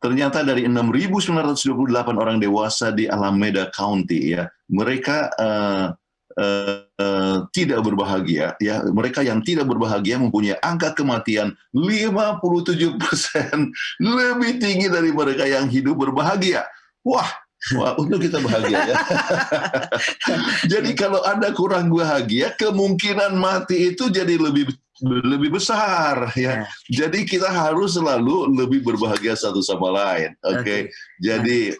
Ternyata dari 6.928 orang dewasa di Alameda County, ya, mereka tidak berbahagia, ya, mereka yang tidak berbahagia mempunyai angka kematian 57% lebih tinggi dari mereka yang hidup berbahagia. Wah, untuk kita bahagia, ya. Jadi kalau Anda kurang bahagia, kemungkinan mati itu jadi lebih besar, ya. Jadi kita harus selalu lebih berbahagia satu sama lain. Oke. Jadi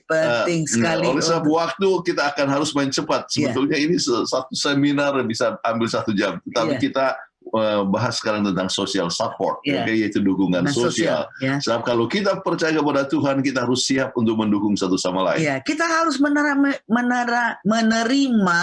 penting sekali. Oleh sebab waktu kita akan harus main cepat. Sebetulnya ini satu seminar bisa ambil 1 jam. Tapi kita bahas sekarang tentang social support, yaitu dukungan sosial. Sebab kalau kita percaya kepada Tuhan, kita harus siap untuk mendukung satu sama lain. Kita harus menerima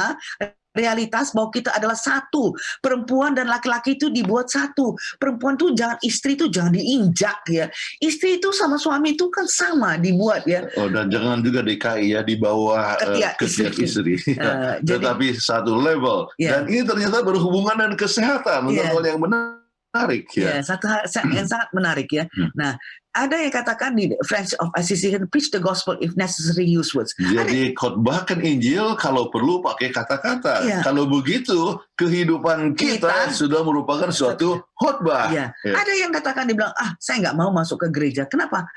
realitas bahwa kita adalah satu. Perempuan dan laki-laki itu dibuat satu. Perempuan itu istri itu jangan diinjak ya. Istri itu sama suami itu kan sama dibuat ya. Oh, dan jangan juga DKI ya, di bawah Ketiak istri. jadi- Tetapi satu level. Ya. Dan ini ternyata berhubungan dengan kesehatan. Ya. Menurut yang menarik ya. Ya, satu hal yang sangat menarik ya. Nah, ada yang katakan di Friends of Association, preach the gospel if necessary, use words. Jadi khotbahkan Injil kalau perlu pakai kata-kata. Iya. Kalau begitu kehidupan kita sudah merupakan suatu khotbah. Ya. Ya. Ada yang katakan, dibilang, saya nggak mau masuk ke gereja. Kenapa?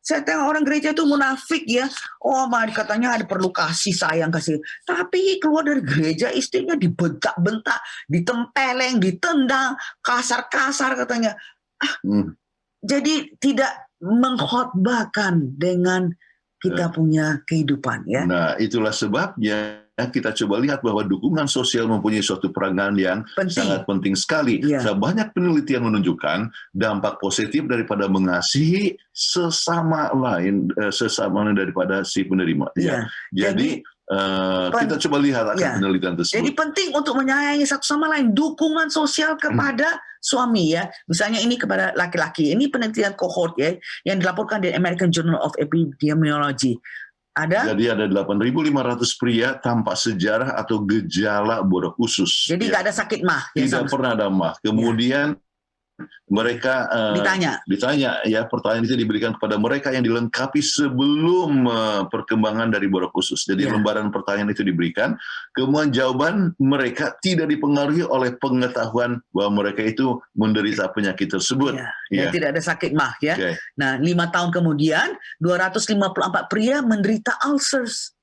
Saya tengok orang gereja itu munafik ya. Oh, katanya ada perlu kasih sayang. Tapi keluar dari gereja istrinya dibentak-bentak, ditempeleng, ditendang, kasar-kasar katanya. Jadi tidak mengkhotbahkan dengan kita punya kehidupan ya. Nah, itulah sebabnya kita coba lihat bahwa dukungan sosial mempunyai suatu peranan yang sangat penting sekali. Iya. Nah, banyak penelitian menunjukkan dampak positif daripada mengasihi sesama lain daripada si penerima. Iya. Ya. Jadi kita coba lihat akan penelitian tersebut. Jadi penting untuk menyayangi satu sama lain, dukungan sosial kepada suami ya. Misalnya ini kepada laki-laki. Ini penelitian cohort ya yang dilaporkan di American Journal of Epidemiology. Jadi ada 8.500 pria tanpa sejarah atau gejala borok usus. Jadi nggak ada sakit mah. Tidak pernah ada mah. Kemudian mereka ditanya ya, pertanyaan itu diberikan kepada mereka yang dilengkapi sebelum perkembangan dari borok usus. Jadi lembaran pertanyaan itu diberikan, kemudian jawaban mereka tidak dipengaruhi oleh pengetahuan bahwa mereka itu menderita penyakit tersebut. Ya, tidak ada sakit mah ya. Okay. Nah, 5 tahun kemudian 254 pria menderita ulcers.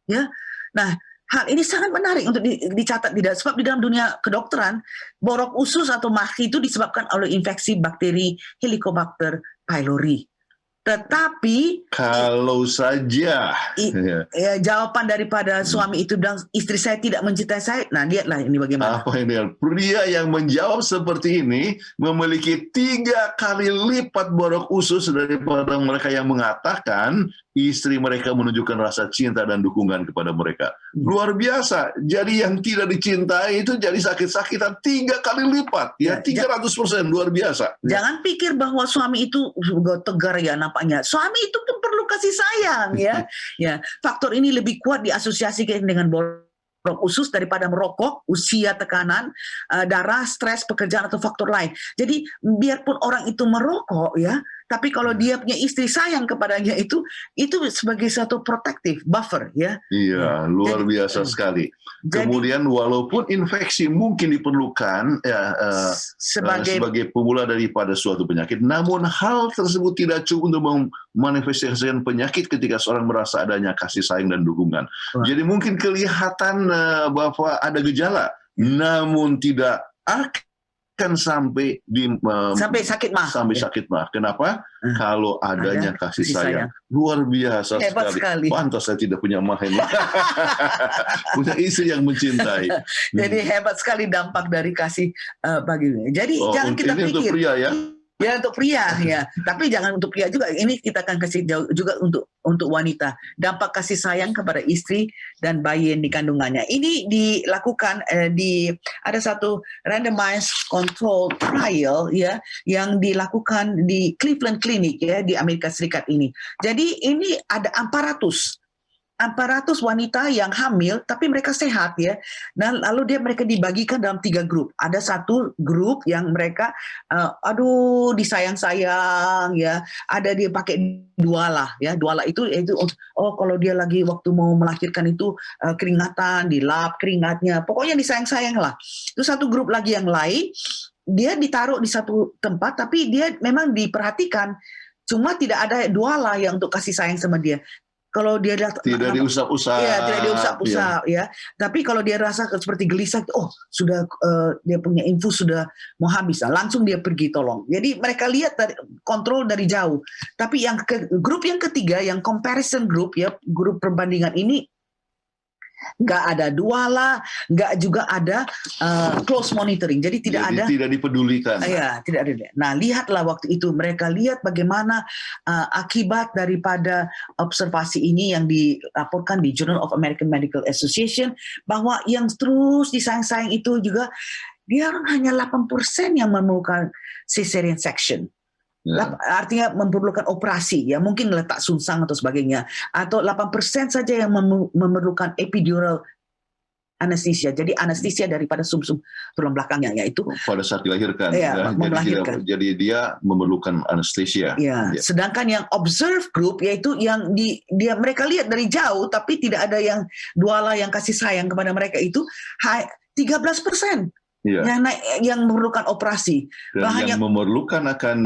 Ya. Nah, hal ini sangat menarik untuk dicatat, sebab di dalam dunia kedokteran, borok usus atau MAHI itu disebabkan oleh infeksi bakteri Helicobacter pylori. Tetapi kalau saja jawaban daripada suami itu bilang istri saya tidak mencintai saya. Nah, lihatlah ini bagaimana. Apa ini? Pria yang menjawab seperti ini memiliki 3 kali lipat borok usus daripada mereka yang mengatakan istri mereka menunjukkan rasa cinta dan dukungan kepada mereka. Luar biasa. Jadi yang tidak dicintai itu jadi sakit-sakitan 3 kali lipat. Ya, 300%. Luar biasa. Jangan pikir bahwa suami itu tegar ya nampaknya. Suami itu pun perlu kasih sayang ya. Ya, faktor ini lebih kuat diasosiasikan dengan borok usus daripada merokok, usia, tekanan, darah, stres, pekerjaan atau faktor lain. Jadi biarpun orang itu merokok ya, tapi kalau dia punya istri sayang kepadanya itu sebagai satu protective buffer ya. Iya, luar biasa sekali. Kemudian walaupun infeksi mungkin diperlukan sebagai pemula daripada suatu penyakit, namun hal tersebut tidak cukup untuk memanifestasikan penyakit ketika seorang merasa adanya kasih sayang dan dukungan. Jadi mungkin kelihatan bahwa ada gejala, namun tidak akan sampai sakit mah. Sampai sakit mah. Kenapa? Kalau adanya kasih sayang. Luar biasa sekali. Pantas saya tidak punya mah. Punya istri yang mencintai. Jadi hebat sekali dampak dari kasih baginya. Jadi jangan kita pikir. Untuk pria ya. Ya, untuk pria ya. Tapi jangan untuk pria juga. Ini kita akan kasih juga untuk wanita. Dampak kasih sayang kepada istri dan bayi yang dikandungannya. Ini dilakukan ada satu randomized control trial ya yang dilakukan di Cleveland Clinic ya di Amerika Serikat ini. Jadi ini ada 400 wanita yang hamil tapi mereka sehat ya. Nah, lalu mereka dibagikan dalam 3 grup. Ada satu grup yang mereka disayang-sayang ya. Ada dia pakai duala ya. Duala itu kalau dia lagi waktu mau melahirkan itu keringatan, dilap keringatnya. Pokoknya disayang-sayang lah. Itu satu grup lagi yang lain, dia ditaruh di satu tempat tapi dia memang diperhatikan. Cuma tidak ada duala yang untuk kasih sayang sama dia. Kalau dia tidak diusap-usap, tidak diusap-usap ya. Tapi kalau dia rasa seperti gelisah, sudah dia punya infus sudah mau habis, langsung dia pergi tolong. Jadi mereka lihat kontrol dari jauh. Tapi grup yang ketiga, yang comparison group ya, grup perbandingan ini nggak ada duala, nggak juga ada close monitoring. Jadi tidak ada. Tidak dipedulikan. Ya, tidak ada. Nah, lihatlah waktu itu mereka lihat bagaimana akibat daripada observasi ini yang dilaporkan di Journal of American Medical Association, bahwa yang terus disayang-sayang itu juga dia hanya 8% yang memerlukan cesarean section. Ya. Artinya memerlukan operasi, ya mungkin letak sungsang atau sebagainya, atau 8% saja yang memerlukan epidural anestesia. Jadi anestesia daripada sumsum tulang belakangnya, yaitu Pada saat dilahirkan, ya, melahirkan. Jadi dia memerlukan anestesia. Ya, sedangkan yang observe group, yaitu yang mereka lihat dari jauh, tapi tidak ada yang duala yang kasih sayang kepada mereka, itu 13%. Ya. Yang memerlukan operasi. Dan yang memerlukan akan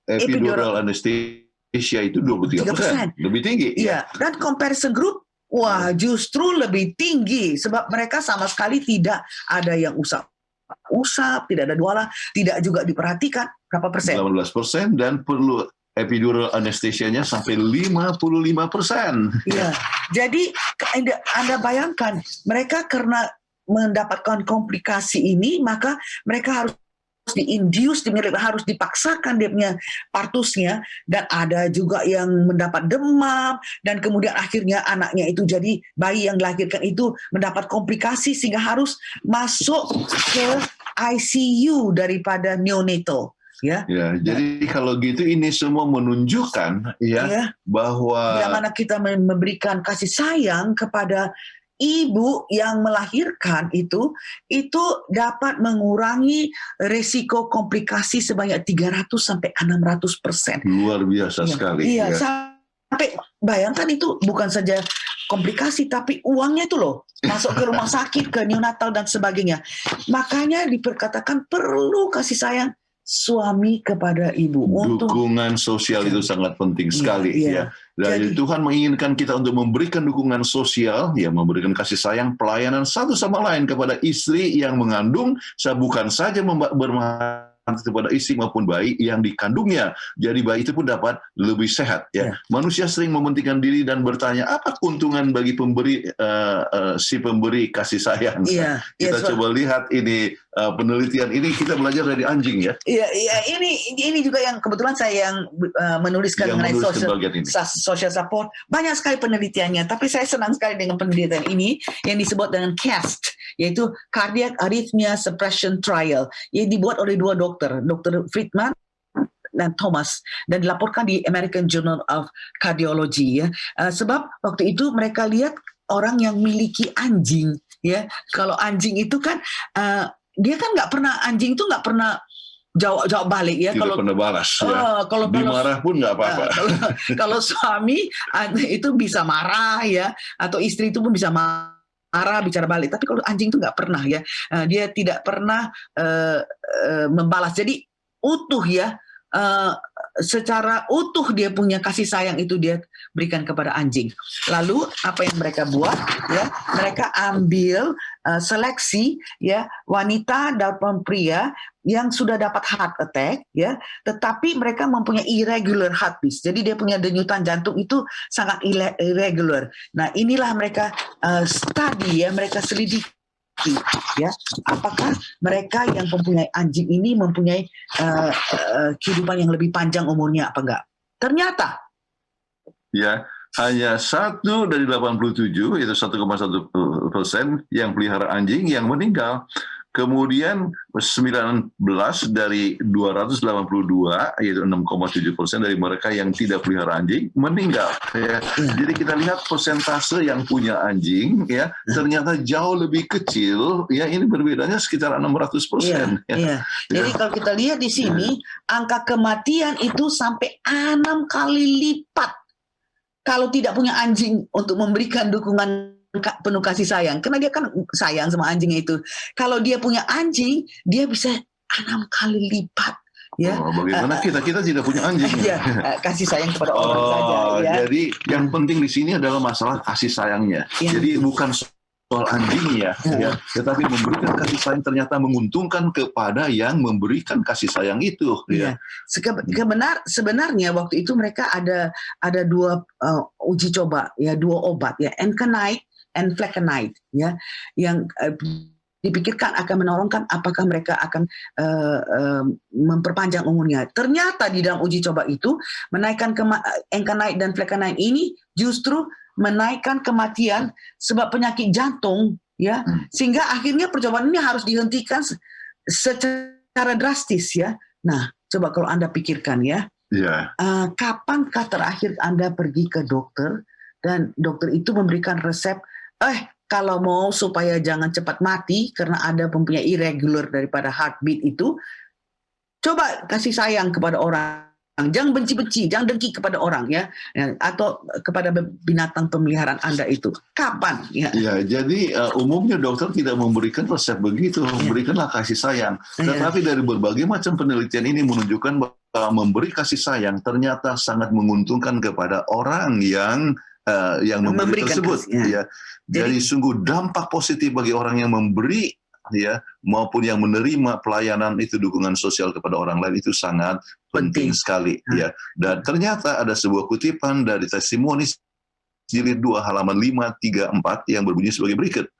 epidural anestesia itu 23%. Lebih tinggi. Iya. Dan comparison group, wah justru lebih tinggi. Sebab mereka sama sekali tidak ada yang usap, tidak ada duala, tidak juga diperhatikan. Berapa persen? 18%, dan perlu epidural anestesianya sampai 55%. Iya. Jadi Anda bayangkan, mereka karena mendapatkan komplikasi ini, maka mereka harus di-induce, harus dipaksakan dia punya partusnya, dan ada juga yang mendapat demam, dan kemudian akhirnya anaknya itu jadi bayi yang dilahirkan itu mendapat komplikasi sehingga harus masuk ke ICU daripada neonatal. Ya. Jadi kalau gitu ini semua menunjukkan bahwa bagaimana kita memberikan kasih sayang kepada ibu yang melahirkan itu dapat mengurangi resiko komplikasi sebanyak 300 sampai 600%. Luar biasa sekali. Iya, sampai bayangkan itu bukan saja komplikasi, tapi uangnya itu loh, masuk ke rumah sakit, ke neonatal dan sebagainya. Makanya diperkatakan perlu kasih sayang suami kepada ibu. Dukungan sosial itu sangat penting sekali. Ya. Dan Tuhan menginginkan kita untuk memberikan dukungan sosial, memberikan kasih sayang, pelayanan satu sama lain kepada istri yang mengandung, bukan saja bermanfaat kepada istri maupun bayi yang dikandungnya. Jadi bayi itu pun dapat lebih sehat. Manusia sering mementingkan diri dan bertanya, apa keuntungan bagi si pemberi kasih sayang? Kita coba lihat ini penelitian ini, kita belajar dari anjing ya. Iya, ini juga yang kebetulan saya yang menuliskan mengenai social support. Banyak sekali penelitiannya, tapi saya senang sekali dengan penelitian ini yang disebut dengan CAST, yaitu Cardiac Arrhythmia Suppression Trial, yang dibuat oleh dua dokter, Dr. Friedman dan Thomas, dan dilaporkan di American Journal of Cardiology. Sebab waktu itu mereka lihat orang yang memiliki anjing. Kalau anjing itu kan dia kan anjing itu nggak pernah jawab balik ya. Tidak pernah balas. Kalau dimarah pun nggak apa-apa. Kalau suami itu bisa marah atau istri itu pun bisa marah, bicara balik. Tapi kalau anjing itu nggak pernah dia tidak pernah membalas. Jadi utuh secara utuh dia punya kasih sayang itu dia berikan kepada anjing. Lalu apa yang mereka buat? Mereka ambil seleksi wanita dan pria yang sudah dapat heart attack tetapi mereka mempunyai irregular heartbeat. Jadi dia punya denyutan jantung itu sangat irregular. Nah, inilah mereka study mereka selidiki apakah mereka yang mempunyai anjing ini mempunyai kehidupan yang lebih panjang umurnya apa enggak. Ternyata hanya 1 dari 87, yaitu 1,1% yang pelihara anjing yang meninggal. Kemudian 19 dari 282, yaitu 6,7% dari mereka yang tidak pelihara anjing meninggal. Jadi kita lihat persentase yang punya anjing ternyata jauh lebih kecil. Ini berbedanya sekitar 600%. Jadi kalau kita lihat di sini angka kematian itu sampai 6 kali lipat kalau tidak punya anjing untuk memberikan dukungan penuh kasih sayang, karena dia kan sayang sama anjingnya itu. Kalau dia punya anjing, dia bisa 6 kali lipat. Bagaimana kita tidak punya anjing? Kasih sayang kepada orang saja. Jadi yang penting di sini adalah masalah kasih sayangnya. Jadi bukan soal anjingnya, tetapi memberikan kasih sayang ternyata menguntungkan kepada yang memberikan kasih sayang itu. Sebenarnya waktu itu mereka ada dua uji coba, 2 obat, Encanite and flecainide, ya, yang dipikirkan akan menolongkan apakah mereka akan memperpanjang umurnya. Ternyata di dalam uji coba itu menaikkan encanide dan flecainide ini justru menaikkan kematian sebab penyakit jantung, ya, sehingga akhirnya percobaan ini harus dihentikan secara drastis, ya. Nah, coba kalau Anda pikirkan, ya, kapankah terakhir Anda pergi ke dokter dan dokter itu memberikan resep, kalau mau supaya jangan cepat mati karena ada mempunyai irregular daripada heartbeat itu, coba kasih sayang kepada orang. Jangan benci-benci, jangan dengki kepada orang, ya, atau kepada binatang pemeliharaan Anda itu. Kapan? Ya, jadi umumnya dokter tidak memberikan resep begitu, berikanlah kasih sayang. Tetapi dari berbagai macam penelitian ini menunjukkan bahwa memberi kasih sayang ternyata sangat menguntungkan kepada orang yang memberi tersebut. Ya. Jadi sungguh dampak positif bagi orang yang memberi, ya, maupun yang menerima pelayanan itu, dukungan sosial kepada orang lain itu sangat penting sekali, ya. Dan ternyata ada sebuah kutipan dari Testimonies jilid 2 halaman 534 yang berbunyi sebagai berikut.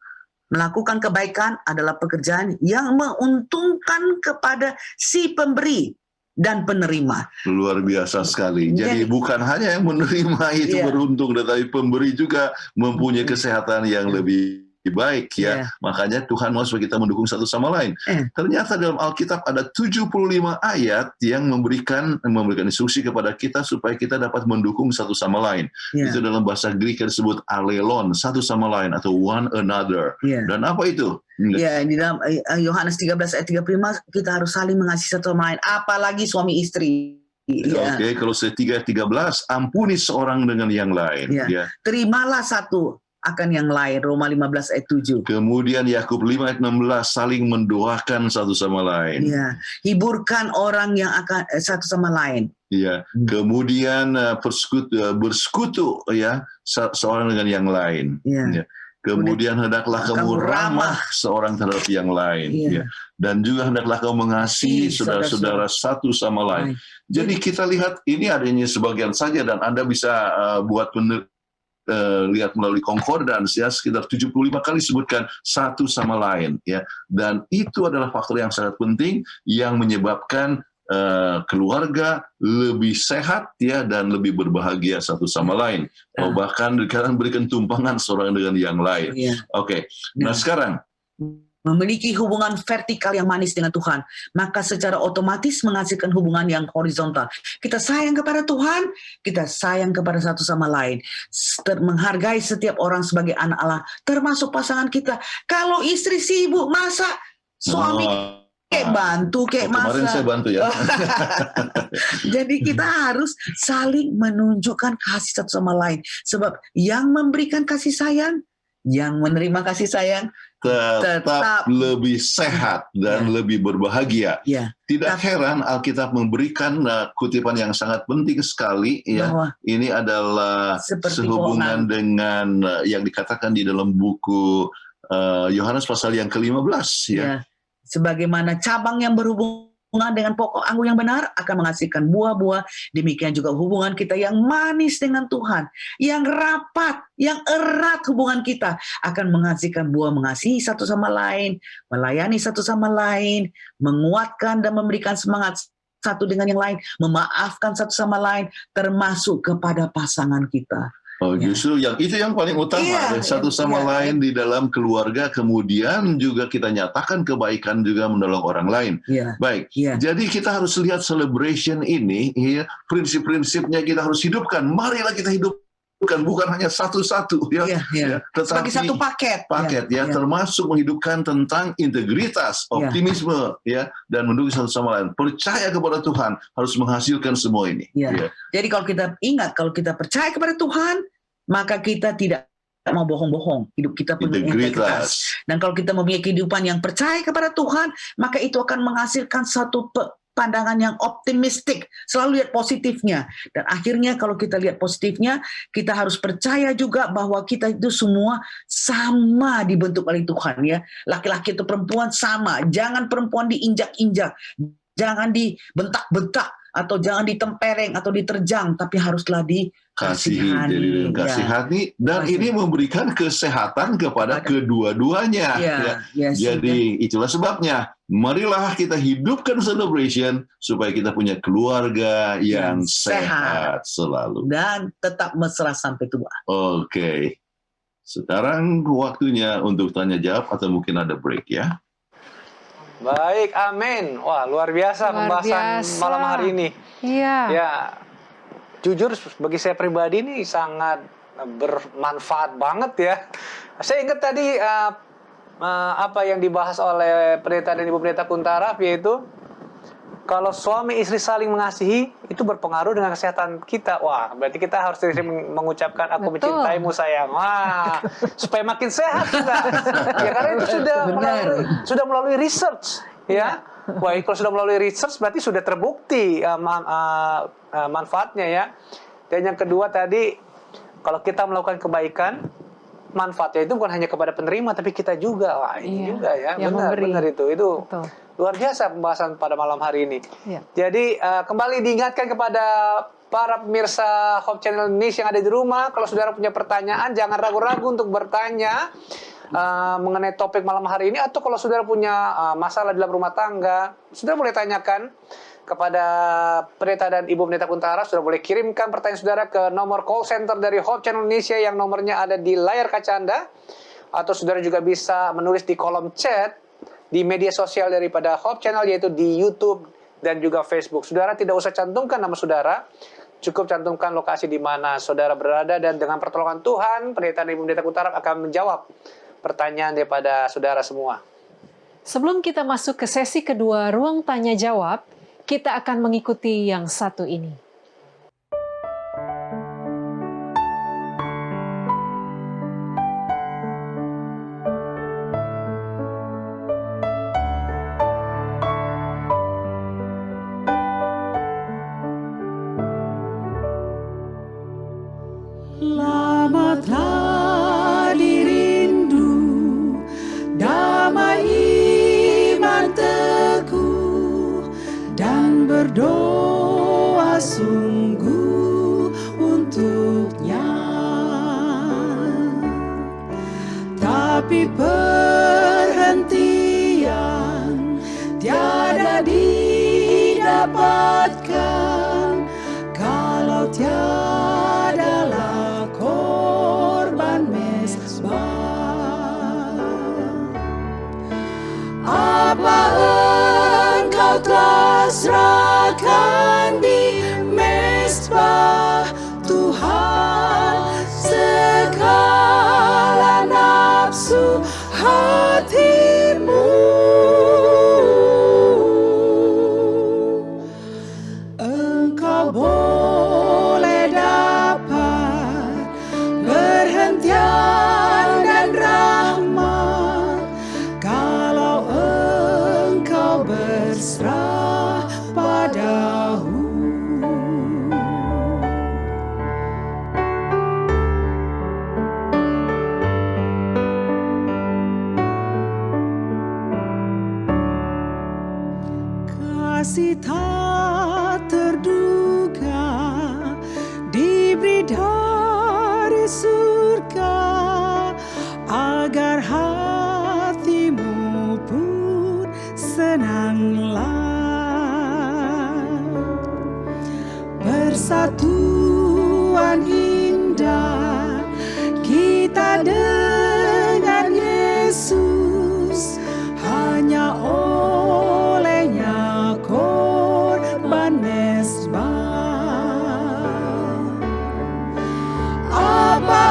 Melakukan kebaikan adalah pekerjaan yang menguntungkan kepada si pemberi dan penerima. Luar biasa sekali. Jadi bukan hanya yang menerima itu beruntung, tetapi pemberi juga mempunyai kesehatan yang lebih baik, ya. Makanya Tuhan mau supaya kita mendukung satu sama lain. Ternyata dalam Alkitab ada 75 ayat yang memberikan instruksi kepada kita supaya kita dapat mendukung satu sama lain. Itu dalam bahasa Greek disebut alelon, satu sama lain, atau one another. Dan apa itu? Ya, di dalam Yohanes 13 ayat 35 kita harus saling mengasihi satu sama lain, apalagi suami istri. Oke, kalau 3:13, ampuni seorang dengan yang lain. Terimalah satu akan yang lain, Roma 15 ayat 7. Kemudian Yakub 5 ayat 16, saling mendoakan satu sama lain. Hiburkan orang yang akan satu sama lain. Kemudian bersekutu, ya, seorang dengan yang lain. Kemudian hendaklah kamu ramah seorang terhadap yang lain, ya. Dan juga hendaklah kamu mengasihi saudara-saudara satu sama lain. Jadi kita lihat ini adanya sebagian saja, dan Anda bisa lihat melalui concordance, ya, sekitar 75 kali sebutkan satu sama lain, ya. Dan itu adalah faktor yang sangat penting yang menyebabkan keluarga lebih sehat, ya, dan lebih berbahagia satu sama lain. Bahkan dikatakan berikan tumpangan seorang dengan yang lain. Oke. Nah, sekarang memiliki hubungan vertikal yang manis dengan Tuhan, maka secara otomatis menghasilkan hubungan yang horizontal. Kita sayang kepada Tuhan, kita sayang kepada satu sama lain, menghargai setiap orang sebagai anak Allah, termasuk pasangan kita. Kalau istri sibuk masak, suami bantu, masak. Kemarin saya bantu, ya. Jadi kita harus saling menunjukkan kasih satu sama lain, sebab yang memberikan kasih sayang, yang menerima kasih sayang tetap lebih sehat dan lebih berbahagia. Tidak heran Alkitab memberikan kutipan yang sangat penting sekali, ya. Ini adalah sehubungan dengan yang dikatakan di dalam buku Yohanes pasal yang ke-15, ya. Sebagaimana cabang yang berhubungan dengan pokok anggur yang benar akan menghasilkan buah-buah, demikian juga hubungan kita yang manis dengan Tuhan, yang rapat, yang erat hubungan kita akan menghasilkan buah, mengasihi satu sama lain, melayani satu sama lain, menguatkan dan memberikan semangat satu dengan yang lain, memaafkan satu sama lain, termasuk kepada pasangan kita. Justru itu yang paling utama, satu sama lain di dalam keluarga, kemudian juga kita nyatakan kebaikan juga menolong orang lain. Baik, jadi kita harus lihat celebration ini, ya, prinsip-prinsipnya kita harus hidupkan. Marilah kita hidupkan, bukan hanya satu-satu, ya, tetapi sebagai satu paket, termasuk menghidupkan tentang integritas, optimisme, ya, dan mendukung satu sama lain. Percaya kepada Tuhan harus menghasilkan semua ini. Jadi kalau kita ingat, kalau kita percaya kepada Tuhan, maka kita tidak mau bohong-bohong. Hidup kita penuh integritas. Dan kalau kita mempunyai kehidupan yang percaya kepada Tuhan, maka itu akan menghasilkan satu pandangan yang optimistik, selalu lihat positifnya. Dan akhirnya kalau kita lihat positifnya, kita harus percaya juga bahwa kita itu semua sama dibentuk oleh Tuhan, ya. Laki-laki atau perempuan sama, jangan perempuan diinjak-injak, jangan dibentak-bentak, atau jangan ditempeleng atau diterjang, tapi haruslah Kasihi, jadi dengan kasih Ya. hati, dan Kasih. ini memberikan kesehatan kepada kedua-duanya. Ya, Ya. yes, Jadi itulah sebabnya, marilah kita hidupkan celebration supaya kita punya keluarga yang Yang sehat. sehat selalu. dan tetap mesra sampai tua. Oke, sekarang waktunya untuk tanya jawab atau mungkin ada break ya. Baik, amin. Wah, luar biasa Luar pembahasan biasa. malam hari ini. Iya. Ya, jujur bagi saya pribadi ini sangat bermanfaat banget ya. Saya ingat tadi apa yang dibahas oleh pendeta dan ibu pendeta Kuntara, yaitu kalau suami istri saling mengasihi itu berpengaruh dengan kesehatan kita. Wah, berarti kita harus sering mengucapkan aku Betul. mencintaimu sayang. Wah, supaya makin sehat kita. Ya karena itu sudah melalui research ya. Wah, kalau sudah melalui research berarti sudah terbukti manfaatnya ya. Dan yang kedua tadi, kalau kita melakukan kebaikan, manfaatnya itu bukan hanya kepada penerima, tapi kita juga. Wah, ini Iya, juga ya. yang memberi. Benar itu. Betul. Luar biasa pembahasan pada malam hari ini. Iya. Jadi kembali diingatkan kepada para pemirsa Hope Channel Indonesia yang ada di rumah, kalau saudara punya pertanyaan, jangan ragu-ragu untuk bertanya mengenai topik malam hari ini, atau kalau saudara punya masalah dalam rumah tangga, saudara boleh tanyakan kepada pendeta dan ibu pendeta Kuntara. Saudara boleh kirimkan pertanyaan saudara ke nomor call center dari Hope Channel Indonesia yang nomornya ada di layar kaca Anda, atau saudara juga bisa menulis di kolom chat di media sosial daripada Hope Channel, yaitu di YouTube dan juga Facebook. Saudara tidak usah cantumkan nama saudara, cukup cantumkan lokasi di mana saudara berada, dan dengan pertolongan Tuhan, pendeta dan ibu pendeta Kuntara akan menjawab pertanyaan daripada saudara semua. Sebelum kita masuk ke sesi kedua ruang tanya jawab, kita akan mengikuti yang satu ini. Lama telah dirindu, damai iman teguh, dan berdoa sungguh untuknya. Tapi perhentian tiada didapatkan kalau tiadalah korban mezbah. Apa engkau telah serahkan di mezbah Tuhan, segala nafsu hatimu? Engkau boleh dapat perhentian dan rahmat kalau engkau berserah padahu. Kasih tak terduga diberi dari surga agar hatimu pun senanglah. Persatuan indah kita dengan Yesus, hanya olehnya korban mezbah. Apa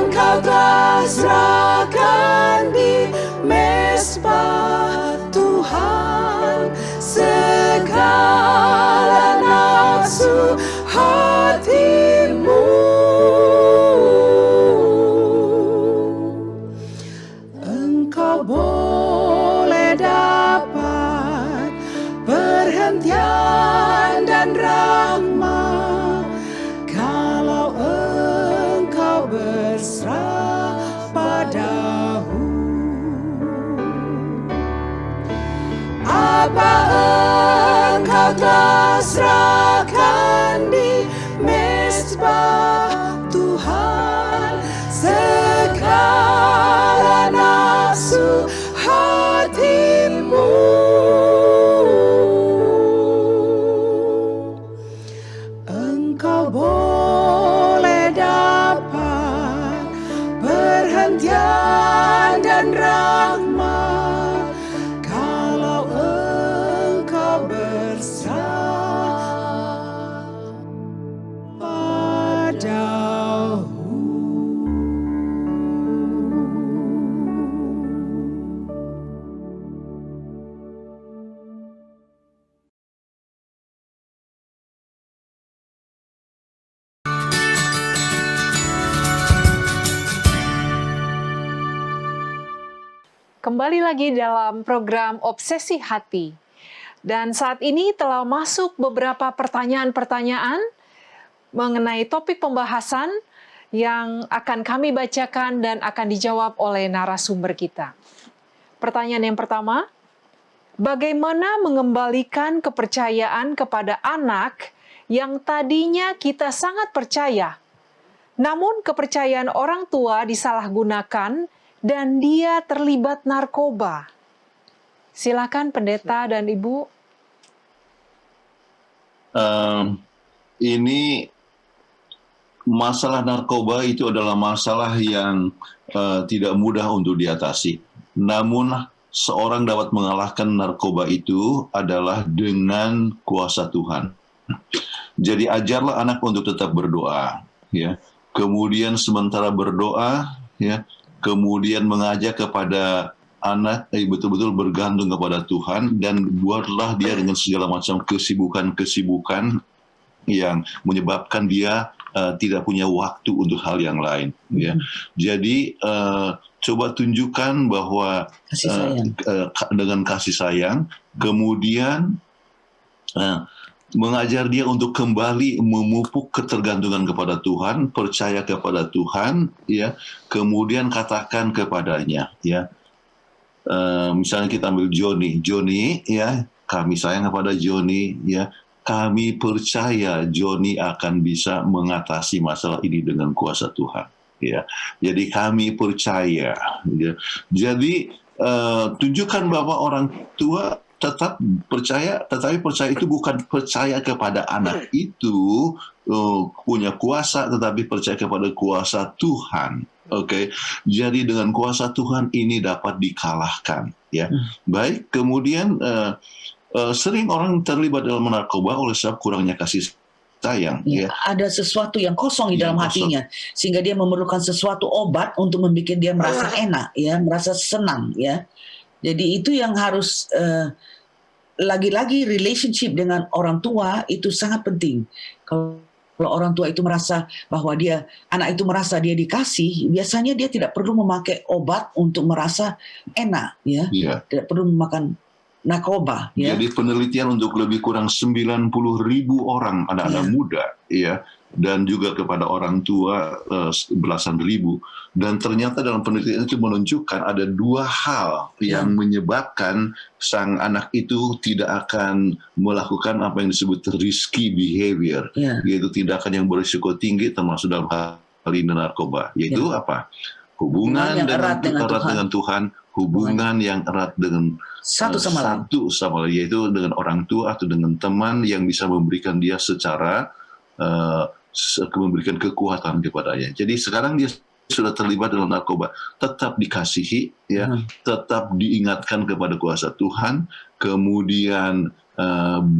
engkau telah serahkan di mezbah Tuhan, segala nafsu hatimu? Engkau boleh dapat perhentian dan rahmat kalau engkau berserah padahu. Apa engkau telah pasrahkan di mezbah Tuhan segala nafsu hatimu. Engkau boleh dapat perhentian dan rahmat kalau engkau berserah padahu. Kembali lagi dalam program Obsesi Hati. Dan saat ini telah masuk beberapa pertanyaan-pertanyaan mengenai topik pembahasan yang akan kami bacakan dan akan dijawab oleh narasumber kita. Pertanyaan yang pertama, bagaimana mengembalikan kepercayaan kepada anak yang tadinya kita sangat percaya, namun kepercayaan orang tua disalahgunakan dan dia terlibat narkoba? Silakan pendeta dan ibu. Ini masalah narkoba itu adalah masalah yang tidak mudah untuk diatasi. Namun seorang dapat mengalahkan narkoba itu adalah dengan kuasa Tuhan. Jadi ajarlah anak untuk tetap berdoa, ya. Kemudian sementara berdoa, ya, kemudian mengajak kepada anak betul-betul bergantung kepada Tuhan, dan buatlah dia dengan segala macam kesibukan-kesibukan yang menyebabkan dia tidak punya waktu untuk hal yang lain. Ya. Jadi coba tunjukkan bahwa Kasih sayang. dengan kasih sayang, kemudian mengajar dia untuk kembali memupuk ketergantungan kepada Tuhan, percaya kepada Tuhan, ya. Kemudian katakan kepadanya, ya. Misalnya kita ambil Johnny, ya, kami sayang kepada Johnny, ya. Kami percaya Johnny akan bisa mengatasi masalah ini dengan kuasa Tuhan, ya. Jadi kami percaya, ya. Jadi tunjukkan bahwa orang tua tetap percaya, tetapi percaya itu bukan percaya kepada anak itu punya kuasa, tetapi percaya kepada kuasa Tuhan. Oke, jadi dengan kuasa Tuhan ini dapat dikalahkan, ya. Baik, kemudian sering orang terlibat dalam narkoba oleh sebab kurangnya kasih sayang, ya. Ada sesuatu yang kosong di dalam Yang kosong. hatinya, sehingga dia memerlukan sesuatu obat untuk membuat dia merasa enak, ya, merasa senang, ya. Jadi itu yang harus lagi-lagi relationship dengan orang tua itu sangat penting. Kalau orang tua itu merasa bahwa anak itu merasa dia dikasih, biasanya dia tidak perlu memakai obat untuk merasa enak, ya. Iya. Tidak perlu memakan narkoba, ya. Jadi penelitian untuk lebih kurang 90.000 orang anak-anak muda, ya, dan juga kepada orang tua belasan ribu. Dan ternyata dalam penelitian itu menunjukkan ada dua hal yang menyebabkan sang anak itu tidak akan melakukan apa yang disebut risky behavior, yaitu tindakan yang berisiko tinggi termasuk dalam hal ini narkoba, yaitu apa? Hubungan yang erat dengan Tuhan, hubungan yang erat dengan satu sama lain, yaitu dengan orang tua atau dengan teman yang bisa memberikan dia secara memberikan kekuatan kepadanya. Jadi sekarang dia sudah terlibat dalam narkoba, tetap dikasihi, ya, tetap diingatkan kepada kuasa Tuhan, kemudian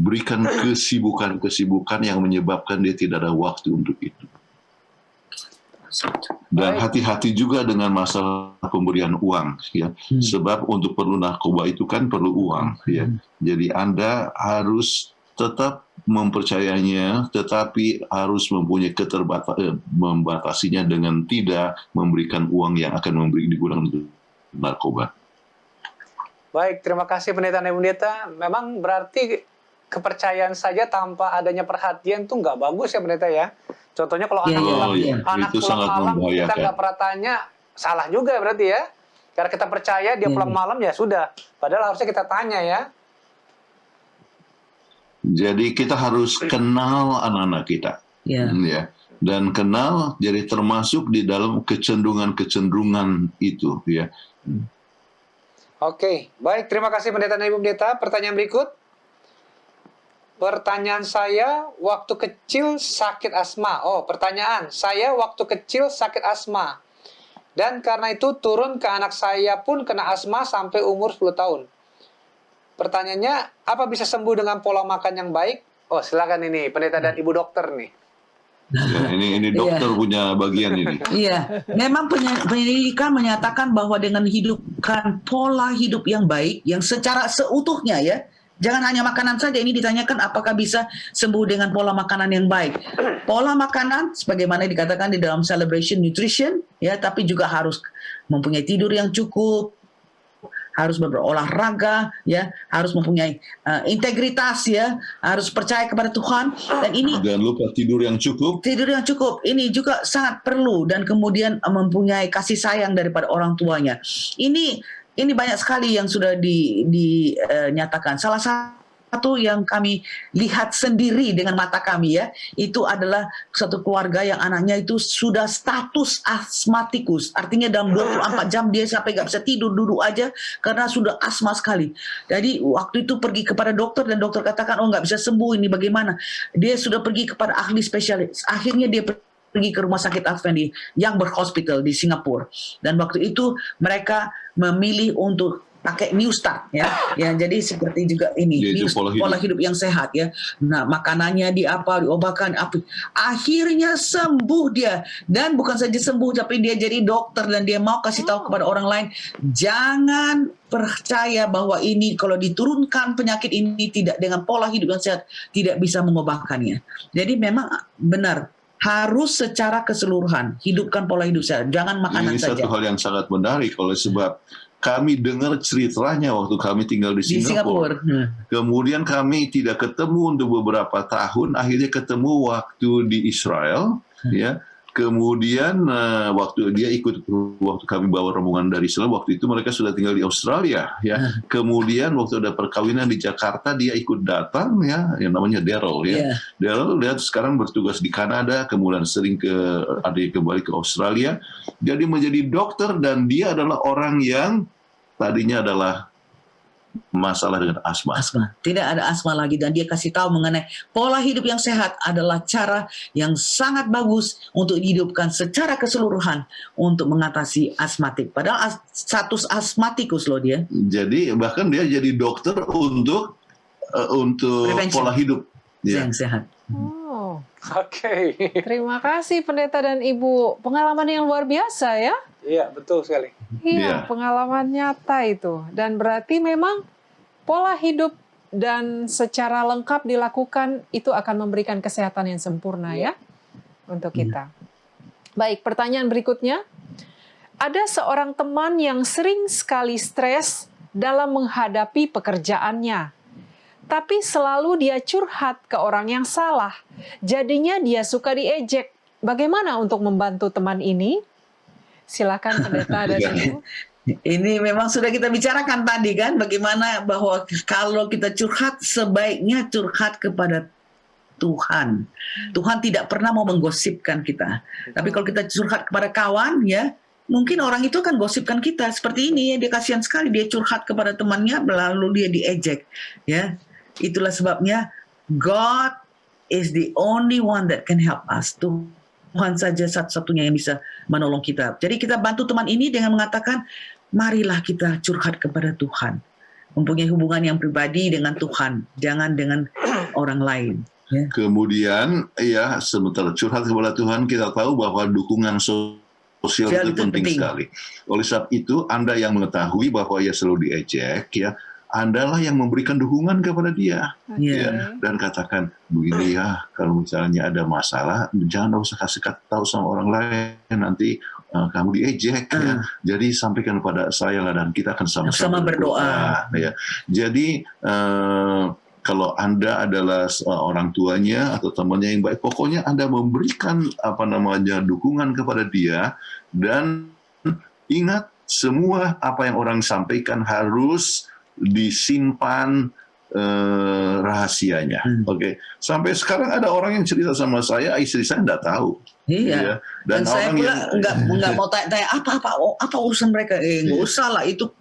berikan kesibukan-kesibukan yang menyebabkan dia tidak ada waktu untuk itu. Dan hati-hati juga dengan masalah pemberian uang, ya. Sebab untuk perlu narkoba itu kan perlu uang, ya. Jadi Anda harus tetap mempercayainya, tetapi harus mempunyai membatasinya dengan tidak memberikan uang yang akan digunakan untuk narkoba. Baik, terima kasih Pendeta dan Pendeta. Memang berarti kepercayaan saja tanpa adanya perhatian tuh nggak bagus ya Pendeta ya. Contohnya kalau anak anak itu pulang sangat malam kita membahayakan. nggak pernah tanya, salah juga berarti ya. Karena kita percaya dia pulang malam ya sudah. Padahal harusnya kita tanya ya. Jadi kita harus kenal anak-anak kita. Ya. Ya. Dan kenal jadi termasuk di dalam kecenderungan-kecenderungan itu ya. Oke, baik. Terima kasih Pendeta dan Ibu Pendeta. Pertanyaan berikut. Pertanyaan saya, waktu kecil sakit asma. Oh, pertanyaan. Saya waktu kecil sakit asma. Dan karena itu turun ke anak saya pun kena asma sampai umur 10 tahun. Pertanyaannya, apa bisa sembuh dengan pola makan yang baik? Oh, silakan ini Pendeta dan Ibu Dokter nih. Ya, ini dokter punya bagian ini. Iya, memang penyelidikan menyatakan bahwa dengan hidupkan pola hidup yang baik, yang secara seutuhnya ya, jangan hanya makanan saja, ini ditanyakan apakah bisa sembuh dengan pola makanan yang baik. Pola makanan, sebagaimana dikatakan di dalam Celebration Nutrition, ya, tapi juga harus mempunyai tidur yang cukup, harus berolahraga, ya, harus mempunyai integritas, ya, harus percaya kepada Tuhan, dan ini Jangan lupa tidur yang cukup. tidur yang cukup ini juga sangat perlu, dan kemudian mempunyai kasih sayang daripada orang tuanya. Ini banyak sekali yang sudah dinyatakan. Salah satu yang kami lihat sendiri dengan mata kami ya, itu adalah satu keluarga yang anaknya itu sudah status asmatikus. Artinya dalam 24 jam dia sampai nggak bisa tidur, duduk aja karena sudah asma sekali. Jadi waktu itu pergi kepada dokter dan dokter katakan, oh nggak bisa sembuh, ini bagaimana. Dia sudah pergi kepada ahli spesialis. Akhirnya dia pergi ke rumah sakit Advent di Youngberg Hospital di Singapura. Dan waktu itu mereka memilih untuk pakai New Start ya. Ya, jadi seperti juga ini Yaitu pola hidup yang sehat ya. Nah, makanannya diobatkan apa. Akhirnya sembuh dia, dan bukan saja sembuh tapi dia jadi dokter dan dia mau kasih tahu kepada orang lain, jangan percaya bahwa ini kalau diturunkan penyakit ini tidak dengan pola hidup yang sehat tidak bisa mengubahkannya. Jadi memang benar harus secara keseluruhan hidupkan pola hidup sehat, jangan makanan Ini saja. satu hal yang sangat menarik oleh sebab kami dengar ceritanya waktu kami tinggal di Di Singapura. Singapura. Kemudian kami tidak ketemu untuk beberapa tahun, akhirnya ketemu waktu di Israel, ya. Kemudian waktu dia ikut, waktu kami bawa rombongan dari Israel, waktu itu mereka sudah tinggal di Australia, ya. Kemudian waktu ada perkawinan di Jakarta, dia ikut datang, ya, yang namanya Daryl, ya. Daryl dia sekarang bertugas di Kanada, kemudian sering kembali ke Australia. Jadi menjadi dokter, dan dia adalah orang yang tadinya adalah masalah dengan asma. Tidak ada asma lagi, dan dia kasih tahu mengenai pola hidup yang sehat adalah cara yang sangat bagus untuk dihidupkan secara keseluruhan untuk mengatasi asmatik. Padahal status asmatikus loh dia. Jadi bahkan dia jadi dokter untuk Prevention. pola hidup. Ya. Yang sehat. Oh, Oke. terima kasih Pendeta dan Ibu. Pengalaman yang luar biasa ya. Iya, betul sekali. Iya, Iya. pengalaman nyata itu. Dan berarti memang pola hidup dan secara lengkap dilakukan itu akan memberikan kesehatan yang sempurna ya untuk kita. Baik, pertanyaan berikutnya. Ada seorang teman yang sering sekali stres dalam menghadapi pekerjaannya. Tapi selalu dia curhat ke orang yang salah. Jadinya dia suka diejek. Bagaimana untuk membantu teman ini? Silakan Pendeta dan Ibu. Ini memang sudah kita bicarakan tadi kan, bagaimana bahwa kalau kita curhat sebaiknya curhat kepada Tuhan. Tuhan tidak pernah mau menggosipkan kita. Tapi kalau kita curhat kepada kawan ya, mungkin orang itu kan gosipkan kita. Seperti ini ya, dia kasihan sekali, dia curhat kepada temannya lalu dia diejek. Ya, itulah sebabnya God is the only one that can help us. Tuhan saja satu-satunya yang bisa menolong kita. Jadi kita bantu teman ini dengan mengatakan, marilah kita curhat kepada Tuhan. Mempunyai hubungan yang pribadi dengan Tuhan, jangan dengan orang lain. Ya. Kemudian ya sementara curhat kepada Tuhan, kita tahu bahwa dukungan sosial itu penting sekali. Oleh sebab itu Anda yang mengetahui bahwa ia selalu diejek, ya, Andalah yang memberikan dukungan kepada dia. Ya, dan katakan begini ya, kalau misalnya ada masalah, jangan usah kasih tahu sama orang lain, nanti kamu diejek. Ya. Jadi sampaikan kepada saya lah, dan kita akan sama-sama berdoa. Ya. Jadi kalau Anda adalah orang tuanya atau temannya yang baik, pokoknya Anda memberikan dukungan kepada dia, dan ingat semua apa yang orang sampaikan harus disimpan rahasianya. Oke, sampai sekarang ada orang yang cerita sama saya, istri saya nggak tahu. Iya. Ya. Dan saya orang pula yang nggak mau tanya apa urusan mereka. Nggak usah lah, itu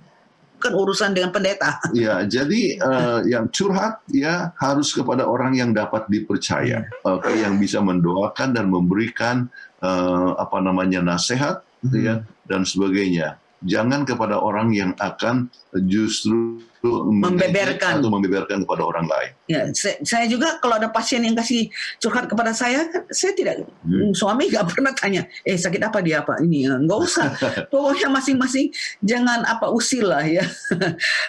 kan urusan dengan pendeta. ya, jadi yang curhat ya harus kepada orang yang dapat dipercaya, oke, yang bisa mendoakan dan memberikan nasihat, ya, dan sebagainya. Jangan kepada orang yang akan justru Membeberkan. atau membeberkan kepada orang lain. Ya, saya juga kalau ada pasien yang kasih curhat kepada saya tidak, suami nggak pernah tanya, sakit apa dia apa ini, nggak usah. Pokoknya masing-masing jangan usil lah ya.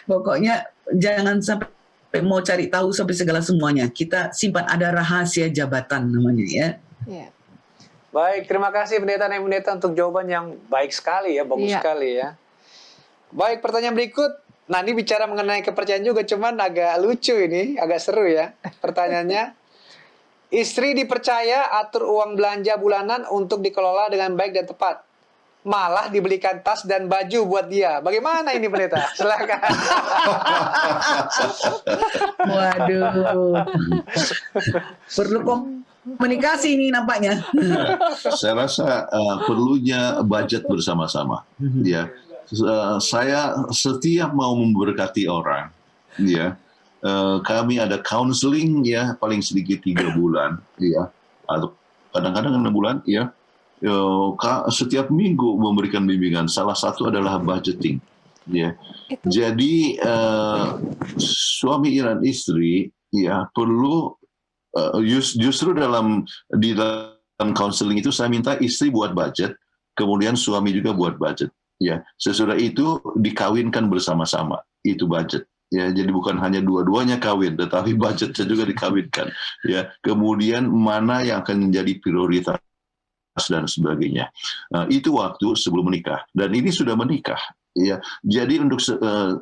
Pokoknya jangan sampai mau cari tahu sampai segala semuanya. Kita simpan, ada rahasia jabatan namanya ya. Ya. Baik, terima kasih Pendeta Naim Pendeta untuk jawaban yang baik sekali ya, bagus Iya. sekali ya. Baik, pertanyaan berikut. Nah, ini bicara mengenai kepercayaan juga, cuman agak lucu ini, agak seru ya. Pertanyaannya, istri dipercaya atur uang belanja bulanan untuk dikelola dengan baik dan tepat. Malah dibelikan tas dan baju buat dia. Bagaimana ini Pendeta? Silakan. Waduh, perlu komunikasi ini nampaknya. Saya rasa perlunya budget bersama-sama. Ya, saya setiap mau memberkati orang, ya, kami ada counseling ya paling sedikit 3 bulan, ya, atau kadang-kadang 6 bulan, ya. Setiap minggu memberikan bimbingan. Salah satu adalah budgeting, ya. Jadi suami dan istri ya perlu justru di dalam counseling itu saya minta istri buat budget, kemudian suami juga buat budget. Ya, sesudah itu dikawinkan bersama-sama, itu budget. Ya, jadi bukan hanya dua-duanya kawin, tetapi budgetnya juga dikawinkan. Ya, kemudian mana yang akan menjadi prioritas dan sebagainya. Itu waktu sebelum menikah. Dan ini sudah menikah. Ya, jadi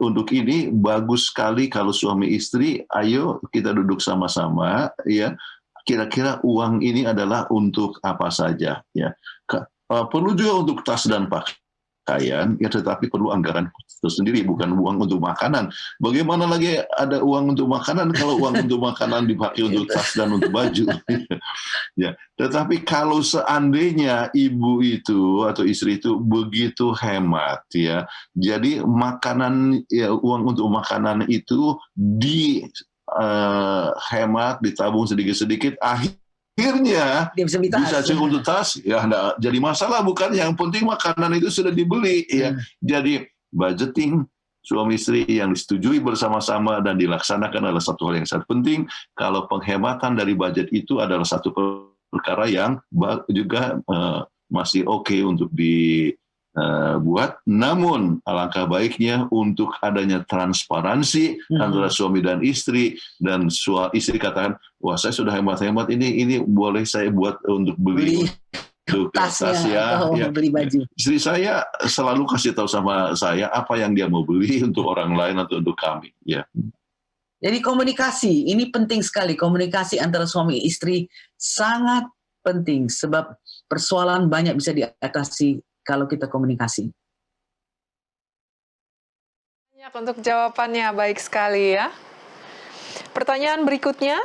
untuk ini bagus sekali kalau suami istri, ayo kita duduk sama-sama. Ya, kira-kira uang ini adalah untuk apa saja. Ya, perlu juga untuk tas dan pakaian. Ya, tetapi perlu anggaran tersendiri, bukan uang untuk makanan. Bagaimana lagi ada uang untuk makanan kalau uang untuk makanan dipakai untuk tas dan untuk baju? Ya, tetapi kalau seandainya ibu itu atau istri itu begitu hemat, ya, jadi makanan, ya, uang untuk makanan itu hemat, ditabung sedikit-sedikit, akhirnya Dia bisa cukup untuk tas, ya enggak jadi masalah, bukan, yang penting makanan itu sudah dibeli, ya. Jadi budgeting suami istri yang disetujui bersama-sama dan dilaksanakan adalah satu hal yang sangat penting. Kalau penghematan dari budget itu adalah satu perkara yang juga masih oke untuk dibuat. Namun alangkah baiknya untuk adanya transparansi antara suami dan istri, dan istri katakan, wah saya sudah hemat-hemat, ini boleh saya buat untuk beli untuk tasnya atau ya. beli baju. Istri saya selalu kasih tahu sama saya apa yang dia mau beli untuk orang lain atau untuk kami. Ya. Jadi komunikasi ini penting sekali. Komunikasi antara suami istri sangat penting, sebab persoalan banyak bisa diatasi kalau kita komunikasi. Banyak untuk jawabannya, baik sekali ya. Pertanyaan berikutnya,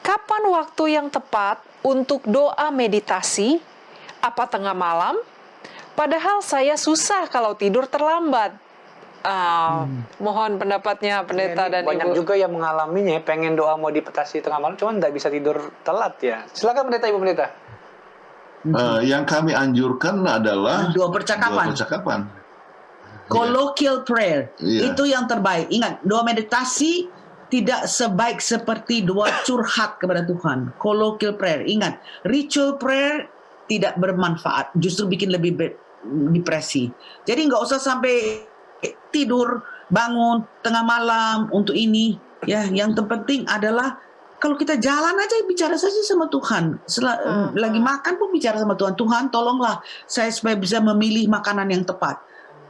kapan waktu yang tepat untuk doa meditasi? Apa tengah malam? Padahal saya susah kalau tidur terlambat. Mohon pendapatnya Pendeta dan banyak Ibu. juga yang mengalaminya, pengen doa meditasi tengah malam, cuman nggak bisa tidur telat ya. Silakan Pendeta, Ibu Pendeta. Yang kami anjurkan adalah Doa percakapan. Colloquial prayer. Iya. Itu yang terbaik. Ingat, doa meditasi tidak sebaik seperti doa curhat kepada Tuhan. Colloquial prayer. Ingat, ritual prayer tidak bermanfaat, justru bikin lebih depresi. Jadi nggak usah sampai tidur, bangun tengah malam untuk ini. Ya, yang terpenting adalah kalau kita jalan aja bicara saja sama Tuhan. Lagi makan pun bicara sama Tuhan. Tuhan, tolonglah saya supaya bisa memilih makanan yang tepat.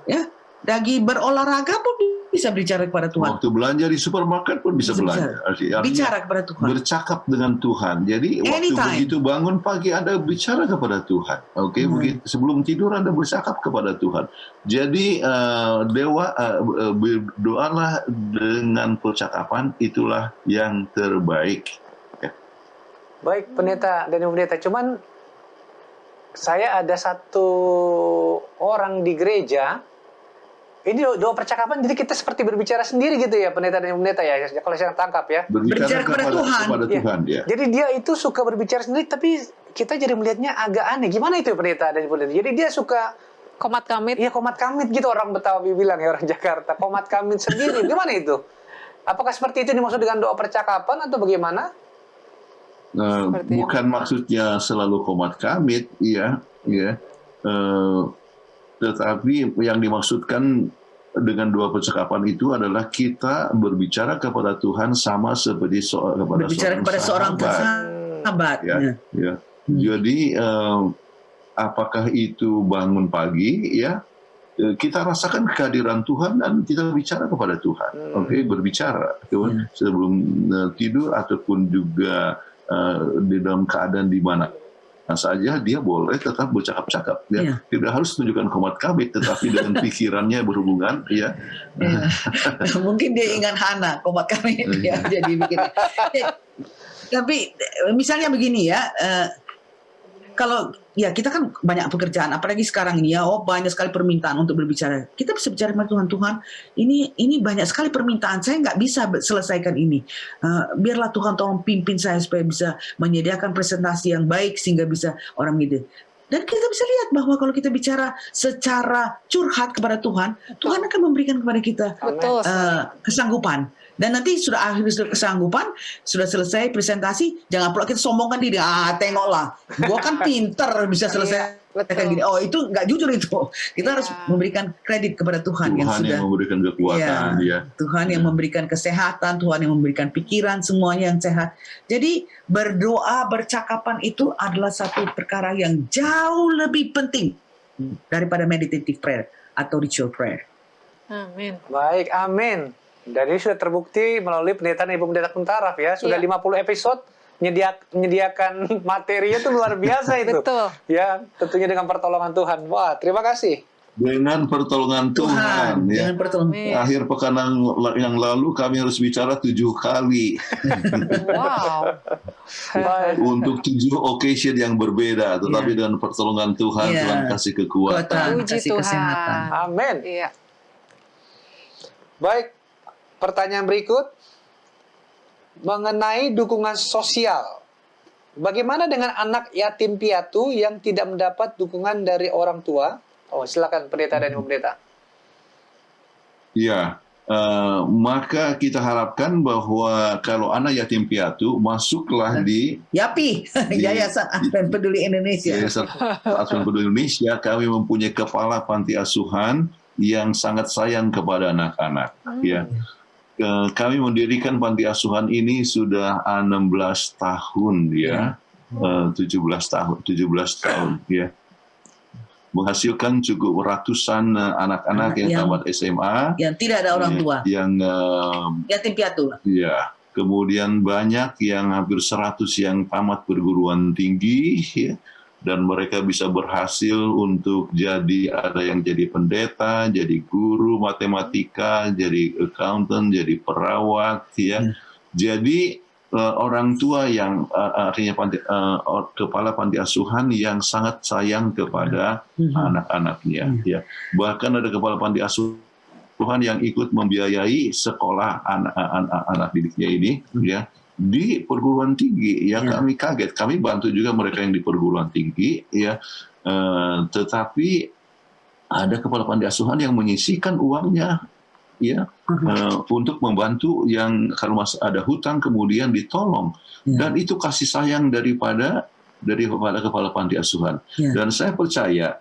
Ya, Lagi berolahraga pun bisa bicara kepada Tuhan. Waktu belanja di supermarket pun bisa belanja. Artinya Bicara kepada Tuhan. bercakap dengan Tuhan. Jadi waktu Anytime. begitu bangun pagi Anda bicara kepada Tuhan. Oke, begitu sebelum tidur Anda bercakap kepada Tuhan. Jadi berdoalah dengan percakapan, itulah yang terbaik. Baik, pendeta dan ibu pendeta. Cuman saya ada satu orang di gereja. Ini doa percakapan, jadi kita seperti berbicara sendiri gitu ya, pendeta dan ibu pendeta ya. Kalau saya tangkap ya. Berbicara kepada Tuhan. Kepada Iya. Tuhan, ya. Jadi dia itu suka berbicara sendiri, tapi kita jadi melihatnya agak aneh. Gimana itu pendeta dan ibu pendeta? Jadi dia suka Komat kamit. iya komat kamit gitu, orang Betawi bilang ya, orang Jakarta. Komat kamit sendiri. Gimana itu? Apakah seperti itu dimaksud dengan doa percakapan atau bagaimana? Seperti Bukan maksudnya selalu komat kamit, ya. Tetapi yang dimaksudkan dengan doa percakapan itu adalah kita berbicara kepada Tuhan sama seperti Berbicara kepada seorang sahabat. Ya, ya. Jadi apakah itu bangun pagi, ya, kita rasakan kehadiran Tuhan dan kita bicara kepada Tuhan. Oke, berbicara sebelum tidur ataupun juga di dalam keadaan di mana saja dia boleh tetap bercakap-cakap. Ya. Tidak harus tunjukkan komat kamit, tetapi dengan pikirannya berhubungan. Ya. Mungkin dia ingat Hana, komat kamit. Ya, jadi bikin. Tapi misalnya begini ya, kalau ya kita kan banyak pekerjaan, apalagi sekarang ini ya, banyak sekali permintaan untuk berbicara. Kita bisa bicara sama Tuhan, ini banyak sekali permintaan, saya nggak bisa selesaikan ini. Biarlah Tuhan tolong pimpin saya supaya bisa menyediakan presentasi yang baik sehingga bisa orang gitu. Dan kita bisa lihat bahwa kalau kita bicara secara curhat kepada Tuhan, Tuhan akan memberikan kepada kita Betul. kesanggupan. Dan nanti sudah kesanggupan, sudah selesai presentasi, jangan pula kita sombongkan diri. Tengoklah, gua kan pinter bisa selesai. betul. Gini. Oh, itu nggak jujur itu. Kita harus memberikan kredit kepada Tuhan, yang sudah memberikan kekuatan. Ya. Tuhan yang memberikan kesehatan, Tuhan yang memberikan pikiran, semuanya yang sehat. Jadi berdoa, bercakapan itu adalah satu perkara yang jauh lebih penting daripada meditative prayer atau ritual prayer. Amin. Baik, amin. Dan ini sudah terbukti melalui pendeta dan ibu pendeta Kuntaraf ya. Sudah 50 episode menyediakan materinya itu luar biasa itu. Betul. Ya, tentunya dengan pertolongan Tuhan. Wah, terima kasih. Dengan pertolongan Tuhan. Ya. Dengan pertolongan. Akhir pekan yang lalu kami harus bicara 7 kali. Wow. Baik. Untuk 7 occasion yang berbeda. Tetapi dengan pertolongan Tuhan, Iya. Tuhan kasih kekuatan. Puji kasih Tuhan. kesehatan. Amin. Iya. Baik, pertanyaan berikut mengenai dukungan sosial. Bagaimana dengan anak yatim piatu yang tidak mendapat dukungan dari orang tua? Oh, silakan pendeta dan ibu pendeta. Ya, maka kita harapkan bahwa kalau anak yatim piatu masuklah di Yapi, Yayasan Advent Peduli Indonesia. Yayasan Advent Peduli Indonesia. Kami mempunyai kepala panti asuhan yang sangat sayang kepada anak-anak. Ya, kami mendirikan panti asuhan ini sudah 16 tahun, ya, 17 tahun, ya. Menghasilkan cukup ratusan anak-anak yang tamat SMA, Yang tidak ada orang tua, yang yatim piatu. ya, kemudian banyak yang hampir 100 yang tamat perguruan tinggi, ya, dan mereka bisa berhasil untuk ada yang jadi pendeta, jadi guru matematika, jadi accountant, jadi perawat, ya. Jadi orang tua yang artinya kepala panti asuhan yang sangat sayang kepada anak-anaknya, ya. Bahkan ada kepala panti asuhan yang ikut membiayai sekolah anak didiknya ini, ya, di perguruan tinggi. Ya, kami kaget. Kami bantu juga mereka yang di perguruan tinggi, ya. Tetapi ada kepala panti asuhan yang menyisihkan uangnya, ya, untuk membantu yang kalau ada hutang kemudian ditolong. Dan itu kasih sayang dari kepala panti asuhan. Dan saya percaya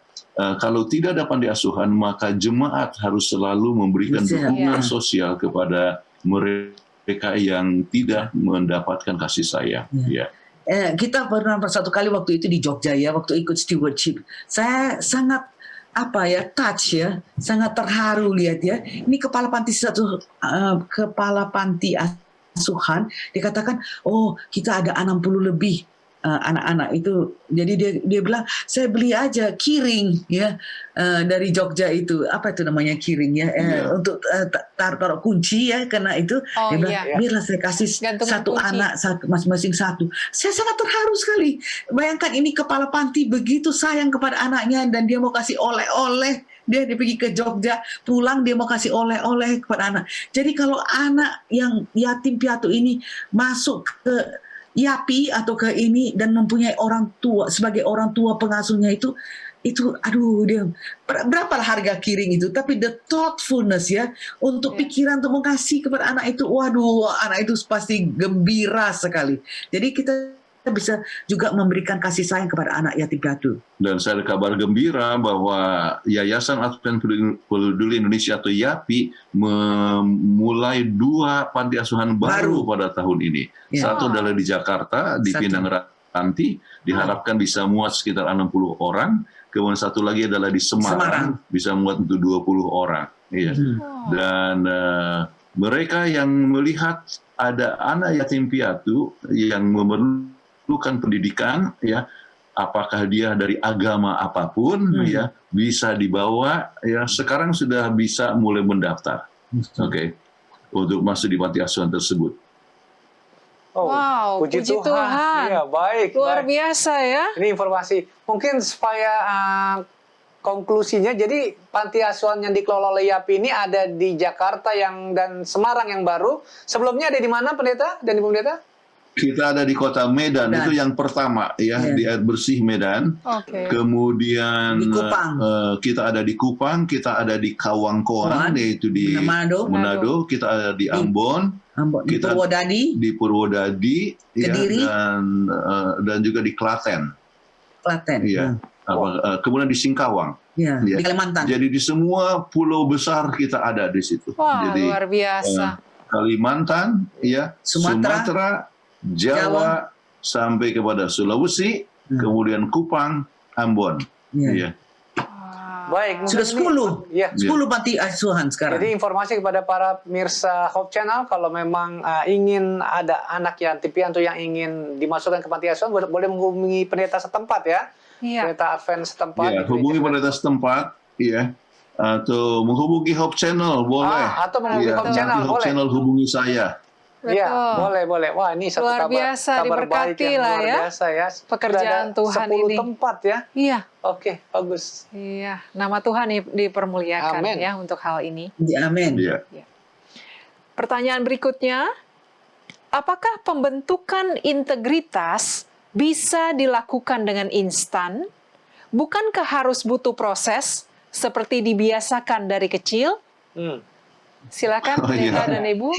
kalau tidak ada panti asuhan, maka jemaat harus selalu memberikan dukungan sosial kepada mereka yang tidak mendapatkan kasih sayang. Ya. Kita pernah satu kali waktu itu di Jogja, ya, waktu ikut stewardship. Saya sangat touch ya, sangat terharu lihat ya. Ini kepala panti asuhan dikatakan, oh kita ada 60 lebih anak-anak itu. Jadi dia bilang, saya beli aja kiring ya dari Jogja itu, apa itu namanya kiring ya, untuk taruh kunci ya, karena itu Oh, dia bilang, iya. biarlah saya kasih Gantungan satu kunci. anak masing-masing satu. Saya sangat terharu sekali. Bayangkan ini kepala panti begitu sayang kepada anaknya dan dia mau kasih oleh-oleh. Dia pergi ke Jogja, pulang dia mau kasih oleh-oleh kepada anak. Jadi kalau anak yang yatim piatu ini masuk ke YAPI atau ke ini dan mempunyai orang tua sebagai orang tua pengasuhnya itu aduh, dia berapa harga kiring itu, tapi the thoughtfulness ya untuk pikiran untuk mengasihi kepada anak itu, waduh, anak itu pasti gembira sekali. Jadi kita bisa juga memberikan kasih sayang kepada anak yatim piatu. Dan saya ada kabar gembira bahwa Yayasan Advent Peduli Indonesia atau YAPI memulai 2 panti asuhan baru pada tahun ini. Ya. Satu adalah di Jakarta, di Satu. Pinang Ranti, diharapkan bisa muat sekitar 60 orang. Kemudian satu lagi adalah di Semarang. Bisa muat untuk 20 orang. Iya. Dan mereka yang melihat ada anak yatim piatu yang memerlukan pendidikan, ya, apakah dia dari agama apapun, ya, bisa dibawa, ya, sekarang sudah bisa mulai mendaftar, untuk masuk di panti asuhan tersebut. Oh, Wow, puji Tuhan. Iya, baik. Luar baik. biasa ya. Ini informasi. Mungkin supaya konklusinya, jadi panti asuhan yang dikelola oleh YAPI ini ada di Jakarta dan Semarang yang baru. Sebelumnya ada di mana, Pendeta dan Ibu Pendeta? Kita ada di kota Medan, itu yang pertama, ya, di air bersih Medan. Oke. Kemudian Di Kupang. Kita ada di Kupang, kita ada di Kawangkoan, yaitu di Manado, kita ada di Ambon, Di kita Purwodadi, ya, Kediri. dan juga di Klaten. Klaten. Ya. Kemudian di Singkawang. Ya, Ya. di Kalimantan. Jadi di semua pulau besar kita ada di situ. Wah, Jadi luar biasa. Kalimantan, ya, Sumatera, Jawa, sampai kepada Sulawesi, kemudian Kupang, Ambon. Ya. Ya. Baik. Sudah mungkin 10. Ya. 10 panti asuhan sekarang. Jadi informasi kepada para pemirsa Hope Channel, kalau memang ingin ada anak yatim piatu yang ingin dimasukkan ke panti asuhan, boleh menghubungi pendeta setempat ya. Iya. Pendeta Advent setempat. Ya, hubungi pendeta setempat, ya, atau menghubungi Hope Channel boleh. Atau menghubungi Hope Channel, nanti Hope boleh. Channel hubungi saya. Iya, Betul. boleh. Wah, ini satu Luar kabar, biasa, kabar baik diberkati yang lah luar ya, biasa ya. pekerjaan Sudah ada Tuhan 10 ini. tempat ya. Iya. Oke, bagus. Iya, nama Tuhan dipermuliakan Amin. ya untuk hal ini. Amin. Ya. Pertanyaan berikutnya, apakah pembentukan integritas bisa dilakukan dengan instan? Bukankah harus butuh proses seperti dibiasakan dari kecil? Silakan Oh, iya. Pendeta dan Ibu.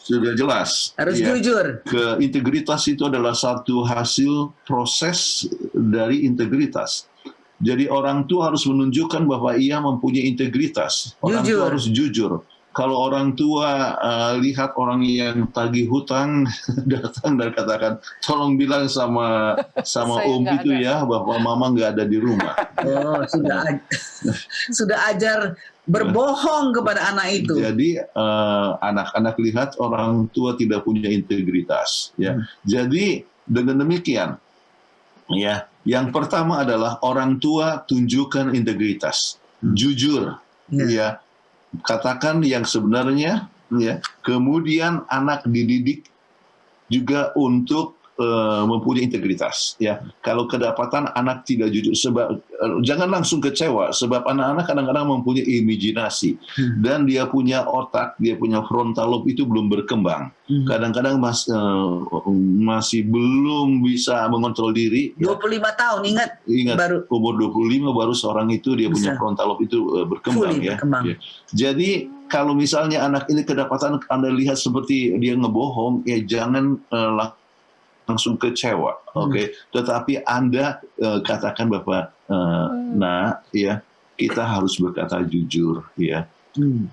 Sudah jelas. Harus Ya. jujur. Integritas itu adalah satu hasil proses dari integritas. Jadi orang tua harus menunjukkan bahwa ia mempunyai integritas. Orang Jujur. tua harus jujur. Kalau orang tua lihat orang yang tagih hutang datang dan katakan, tolong bilang sama Saya Om nggak itu ada. ya bahwa mama nggak ada di rumah. Oh, sudah ajar berbohong kepada anak itu. Jadi anak-anak lihat orang tua tidak punya integritas. Ya, jadi dengan demikian, ya, yang pertama adalah orang tua tunjukkan integritas, jujur, ya, katakan yang sebenarnya, ya. Kemudian anak dididik juga untuk mempunyai integritas, ya. Kalau kedapatan anak tidak jujur, jangan langsung kecewa, sebab anak-anak kadang-kadang mempunyai imajinasi dan dia punya otak, dia punya frontal lobe itu belum berkembang. Kadang-kadang masih belum bisa mengontrol diri. 25 tahun, ingat baru umur 25 baru seorang itu dia punya frontal lobe itu berkembang, ya. Ya. Jadi kalau misalnya anak ini kedapatan Anda lihat seperti dia ngebohong, ya jangan langsung kecewa, Tetapi Anda katakan bahwa, nak, ya, kita harus berkata jujur, ya,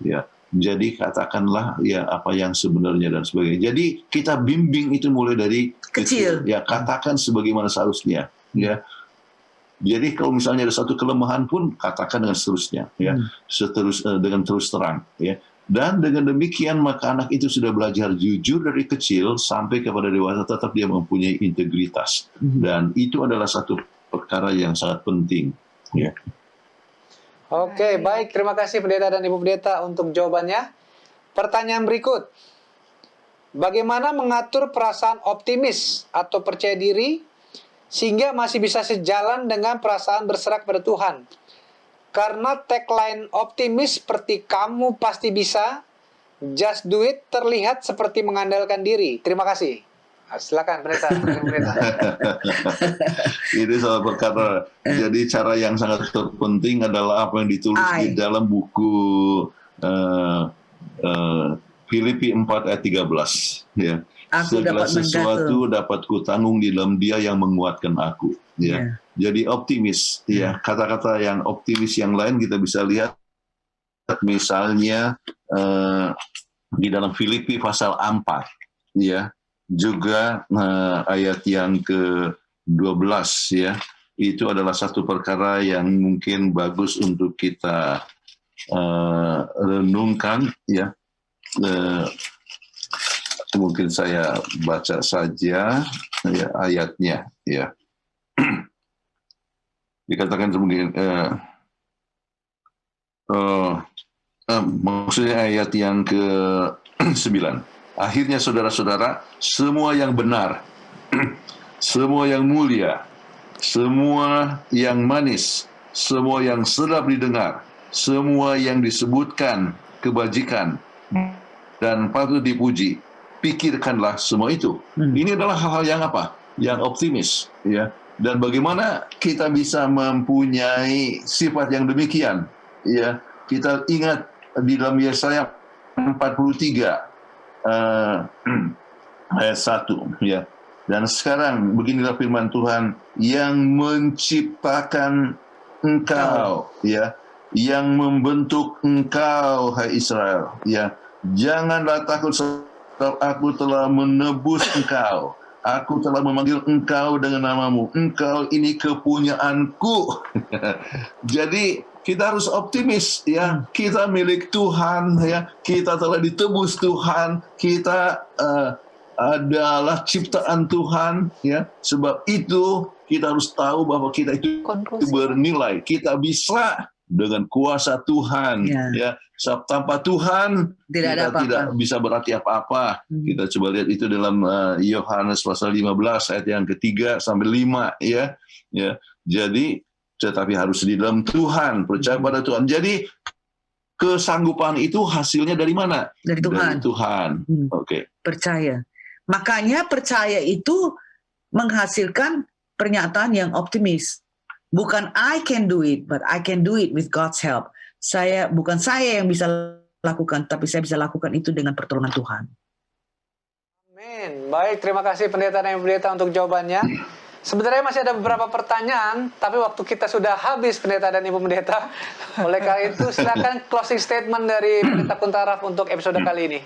ya. Jadi katakanlah ya apa yang sebenarnya dan sebagainya. Jadi kita bimbing itu mulai dari kecil, ya, katakan sebagaimana seharusnya, ya. Jadi kalau misalnya ada satu kelemahan pun katakan dengan seterusnya, ya, dengan terus terang, ya. Dan dengan demikian maka anak itu sudah belajar jujur dari kecil sampai kepada dewasa, tetap dia mempunyai integritas. Dan itu adalah satu perkara yang sangat penting. Ya. Oke, baik. Terima kasih Pendeta dan Ibu Pendeta untuk jawabannya. Pertanyaan berikut. Bagaimana mengatur perasaan optimis atau percaya diri sehingga masih bisa sejalan dengan perasaan berserah kepada Tuhan? Karena tagline optimis seperti kamu pasti bisa, just do it terlihat seperti mengandalkan diri. Terima kasih. Silakan Pendeta. Ini salah perkara. Jadi cara yang sangat terpenting adalah apa yang ditulis di dalam buku Filipi 4 ayat 13. Ya. Segala sesuatu dapat kutanggung di dalam Dia yang menguatkan aku. Ya. Jadi optimis. Ya. Kata-kata yang optimis yang lain kita bisa lihat misalnya di dalam Filipi pasal 4. Ya. Juga ayat yang ke-12 ya, itu adalah satu perkara yang mungkin bagus untuk kita renungkan ya. Mungkin saya baca saja ya, ayatnya ya. Dikatakan mungkin maksudnya ayat yang ke-9. Akhirnya saudara-saudara, semua yang benar, semua yang mulia, semua yang manis, semua yang sedap didengar, semua yang disebutkan kebajikan dan patut dipuji, pikirkanlah semua itu. Ini adalah hal-hal yang apa? Yang optimis, ya. Dan bagaimana kita bisa mempunyai sifat yang demikian? Ya, kita ingat di dalam Yesaya 43. Ayat 1 ya. Dan sekarang beginilah firman Tuhan yang menciptakan engkau ya, yang membentuk engkau hai Israel ya. Janganlah takut sebab aku telah menebus engkau. Aku telah memanggil engkau dengan namamu. Engkau ini kepunyaanku. Jadi kita harus optimis ya, kita milik Tuhan ya, kita telah ditebus Tuhan, kita adalah ciptaan Tuhan ya. Sebab itu kita harus tahu bahwa kita itu bernilai, kita bisa dengan kuasa Tuhan ya. Sebab tanpa Tuhan kita tidak bisa berarti apa-apa. Kita coba lihat itu dalam Yohanes pasal 15 ayat yang ke-3 sampai 5 ya. Ya. Jadi tetapi harus di dalam Tuhan, percaya pada Tuhan. Jadi kesanggupan itu hasilnya dari mana? Dari Tuhan. Dari Tuhan. Oke. Percaya. Makanya percaya itu menghasilkan pernyataan yang optimis. Bukan I can do it, but I can do it with God's help. Bukan saya yang bisa lakukan, tapi saya bisa lakukan itu dengan pertolongan Tuhan. Amin. Baik, terima kasih Pendeta dan Pendeta untuk jawabannya. Sebenarnya masih ada beberapa pertanyaan, tapi waktu kita sudah habis Pendeta dan Ibu Pendeta. Oleh karena itu, silakan closing statement dari Pendeta Kuntaraf untuk episode kali ini.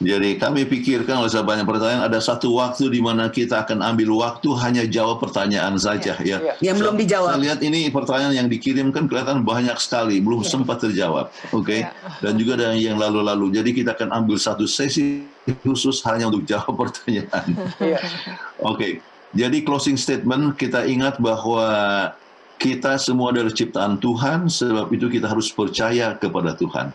Jadi kami pikirkan oleh banyak pertanyaan, ada satu waktu di mana kita akan ambil waktu hanya jawab pertanyaan saja ya. Yang belum dijawab. Saya lihat ini pertanyaan yang dikirimkan kelihatan banyak sekali, belum sempat terjawab. Oke. Dan juga ada yang lalu-lalu. Jadi kita akan ambil satu sesi khusus hanya untuk jawab pertanyaan. Oke. Jadi closing statement, kita ingat bahwa kita semua adalah ciptaan Tuhan, sebab itu kita harus percaya kepada Tuhan.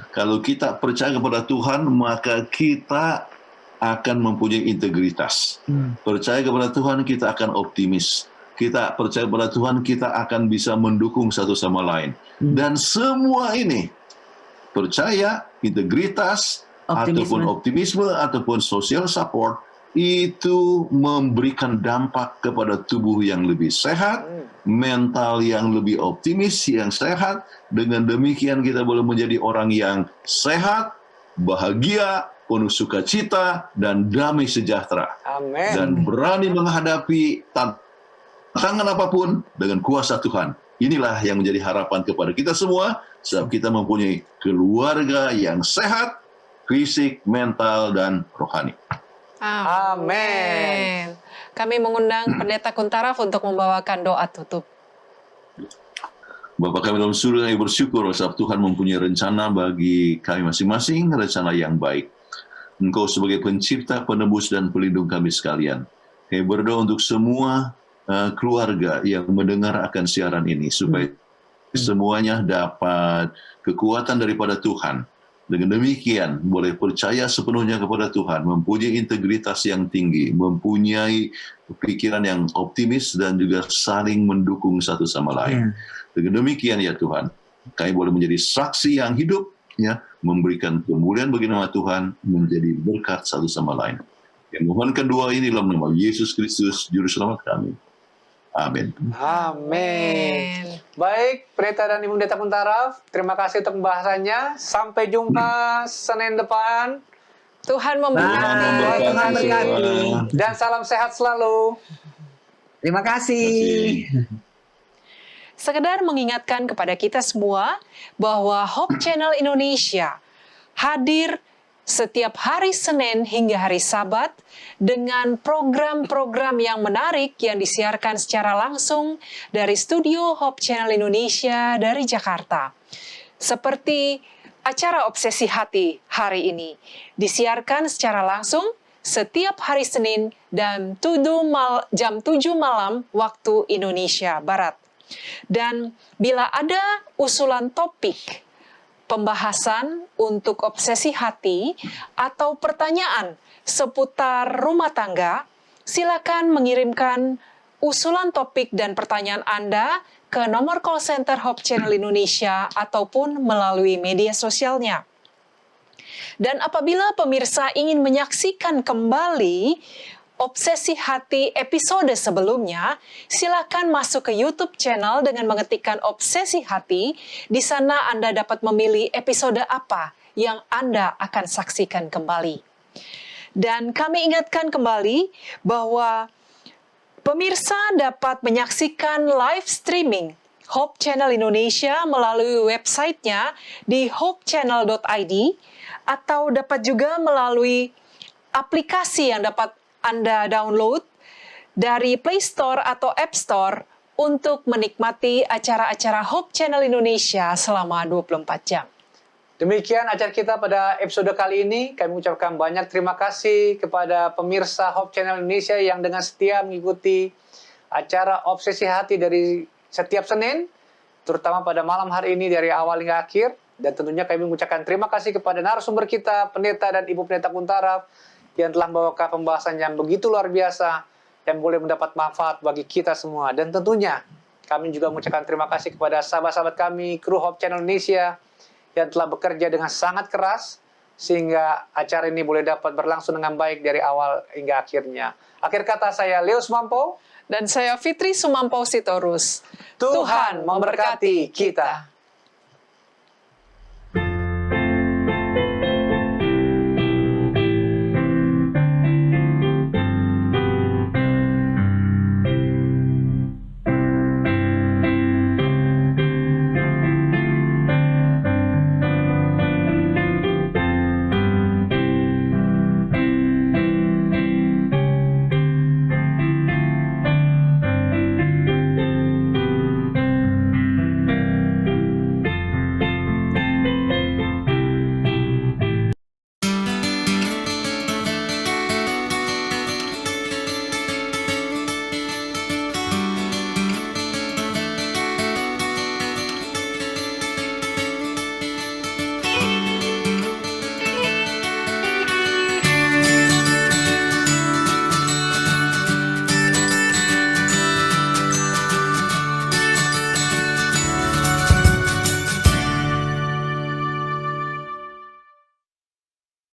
Kalau kita percaya kepada Tuhan, maka kita akan mempunyai integritas. Percaya kepada Tuhan, kita akan optimis. Kita percaya kepada Tuhan, kita akan bisa mendukung satu sama lain. Dan semua ini, percaya, integritas, ataupun optimisme, ataupun social support, itu memberikan dampak kepada tubuh yang lebih sehat, mental yang lebih optimis, yang sehat. Dengan demikian kita boleh menjadi orang yang sehat, bahagia, penuh sukacita, dan damai sejahtera. Amin. Dan berani menghadapi tantangan apapun dengan kuasa Tuhan. Inilah yang menjadi harapan kepada kita semua, sebab kita mempunyai keluarga yang sehat, fisik, mental, dan rohani. Amin. Kami mengundang Pendeta Kuntaraf untuk membawakan doa tutup. Bapa kami dalam surga, kami bersyukur sebab Tuhan mempunyai rencana bagi kami masing-masing, rencana yang baik. Engkau sebagai pencipta, penebus, dan pelindung kami sekalian. Kami berdoa untuk semua keluarga yang mendengar akan siaran ini, supaya semuanya dapat kekuatan daripada Tuhan. Dengan demikian, boleh percaya sepenuhnya kepada Tuhan, mempunyai integritas yang tinggi, mempunyai pikiran yang optimis, dan juga saling mendukung satu sama lain. Dengan demikian ya Tuhan, kami boleh menjadi saksi yang hidup, ya, memberikan kemuliaan bagi nama Tuhan, menjadi berkat satu sama lain. Yang mohonkan doa ini dalam nama Yesus Kristus, Juru Selamat kami. Amin. Amin. Baik, Pendeta dan Ibu Pendeta Kuntaraf, terima kasih untuk pembahasannya. Sampai jumpa Senin depan. Tuhan memberkati. Tuhan berkati. Dan salam sehat selalu. Terima kasih. Sekedar mengingatkan kepada kita semua bahwa Hope Channel Indonesia hadir setiap hari Senin hingga hari Sabat dengan program-program yang menarik yang disiarkan secara langsung dari studio Hope Channel Indonesia dari Jakarta. Seperti acara Obsesi Hati hari ini disiarkan secara langsung setiap hari Senin dan jam 7 malam waktu Indonesia Barat. Dan bila ada usulan topik pembahasan untuk obsesi hati atau pertanyaan seputar rumah tangga, silakan mengirimkan usulan topik dan pertanyaan Anda ke nomor call center Hope Channel Indonesia ataupun melalui media sosialnya. Dan apabila pemirsa ingin menyaksikan kembali Obsesi Hati episode sebelumnya, silakan masuk ke YouTube channel dengan mengetikkan Obsesi Hati. Di sana Anda dapat memilih episode apa yang Anda akan saksikan kembali. Dan kami ingatkan kembali bahwa pemirsa dapat menyaksikan live streaming Hope Channel Indonesia melalui websitenya di hopechannel.id atau dapat juga melalui aplikasi yang dapat Anda download dari Play Store atau App Store untuk menikmati acara-acara Hope Channel Indonesia selama 24 jam. Demikian acara kita pada episode kali ini. Kami mengucapkan banyak terima kasih kepada pemirsa Hope Channel Indonesia yang dengan setia mengikuti acara Obsesi Hati dari setiap Senin, terutama pada malam hari ini dari awal hingga akhir. Dan tentunya kami mengucapkan terima kasih kepada narasumber kita, Pendeta dan Ibu Pendeta Kuntaraf, yang telah membawakan pembahasan yang begitu luar biasa, yang boleh mendapat manfaat bagi kita semua. Dan tentunya kami juga mengucapkan terima kasih kepada sahabat-sahabat kami, kru Hope Channel Indonesia, yang telah bekerja dengan sangat keras, sehingga acara ini boleh dapat berlangsung dengan baik dari awal hingga akhirnya. Akhir kata saya Leo Sumampo. Dan saya Fitri Sumampau Sitorus. Tuhan memberkati kita.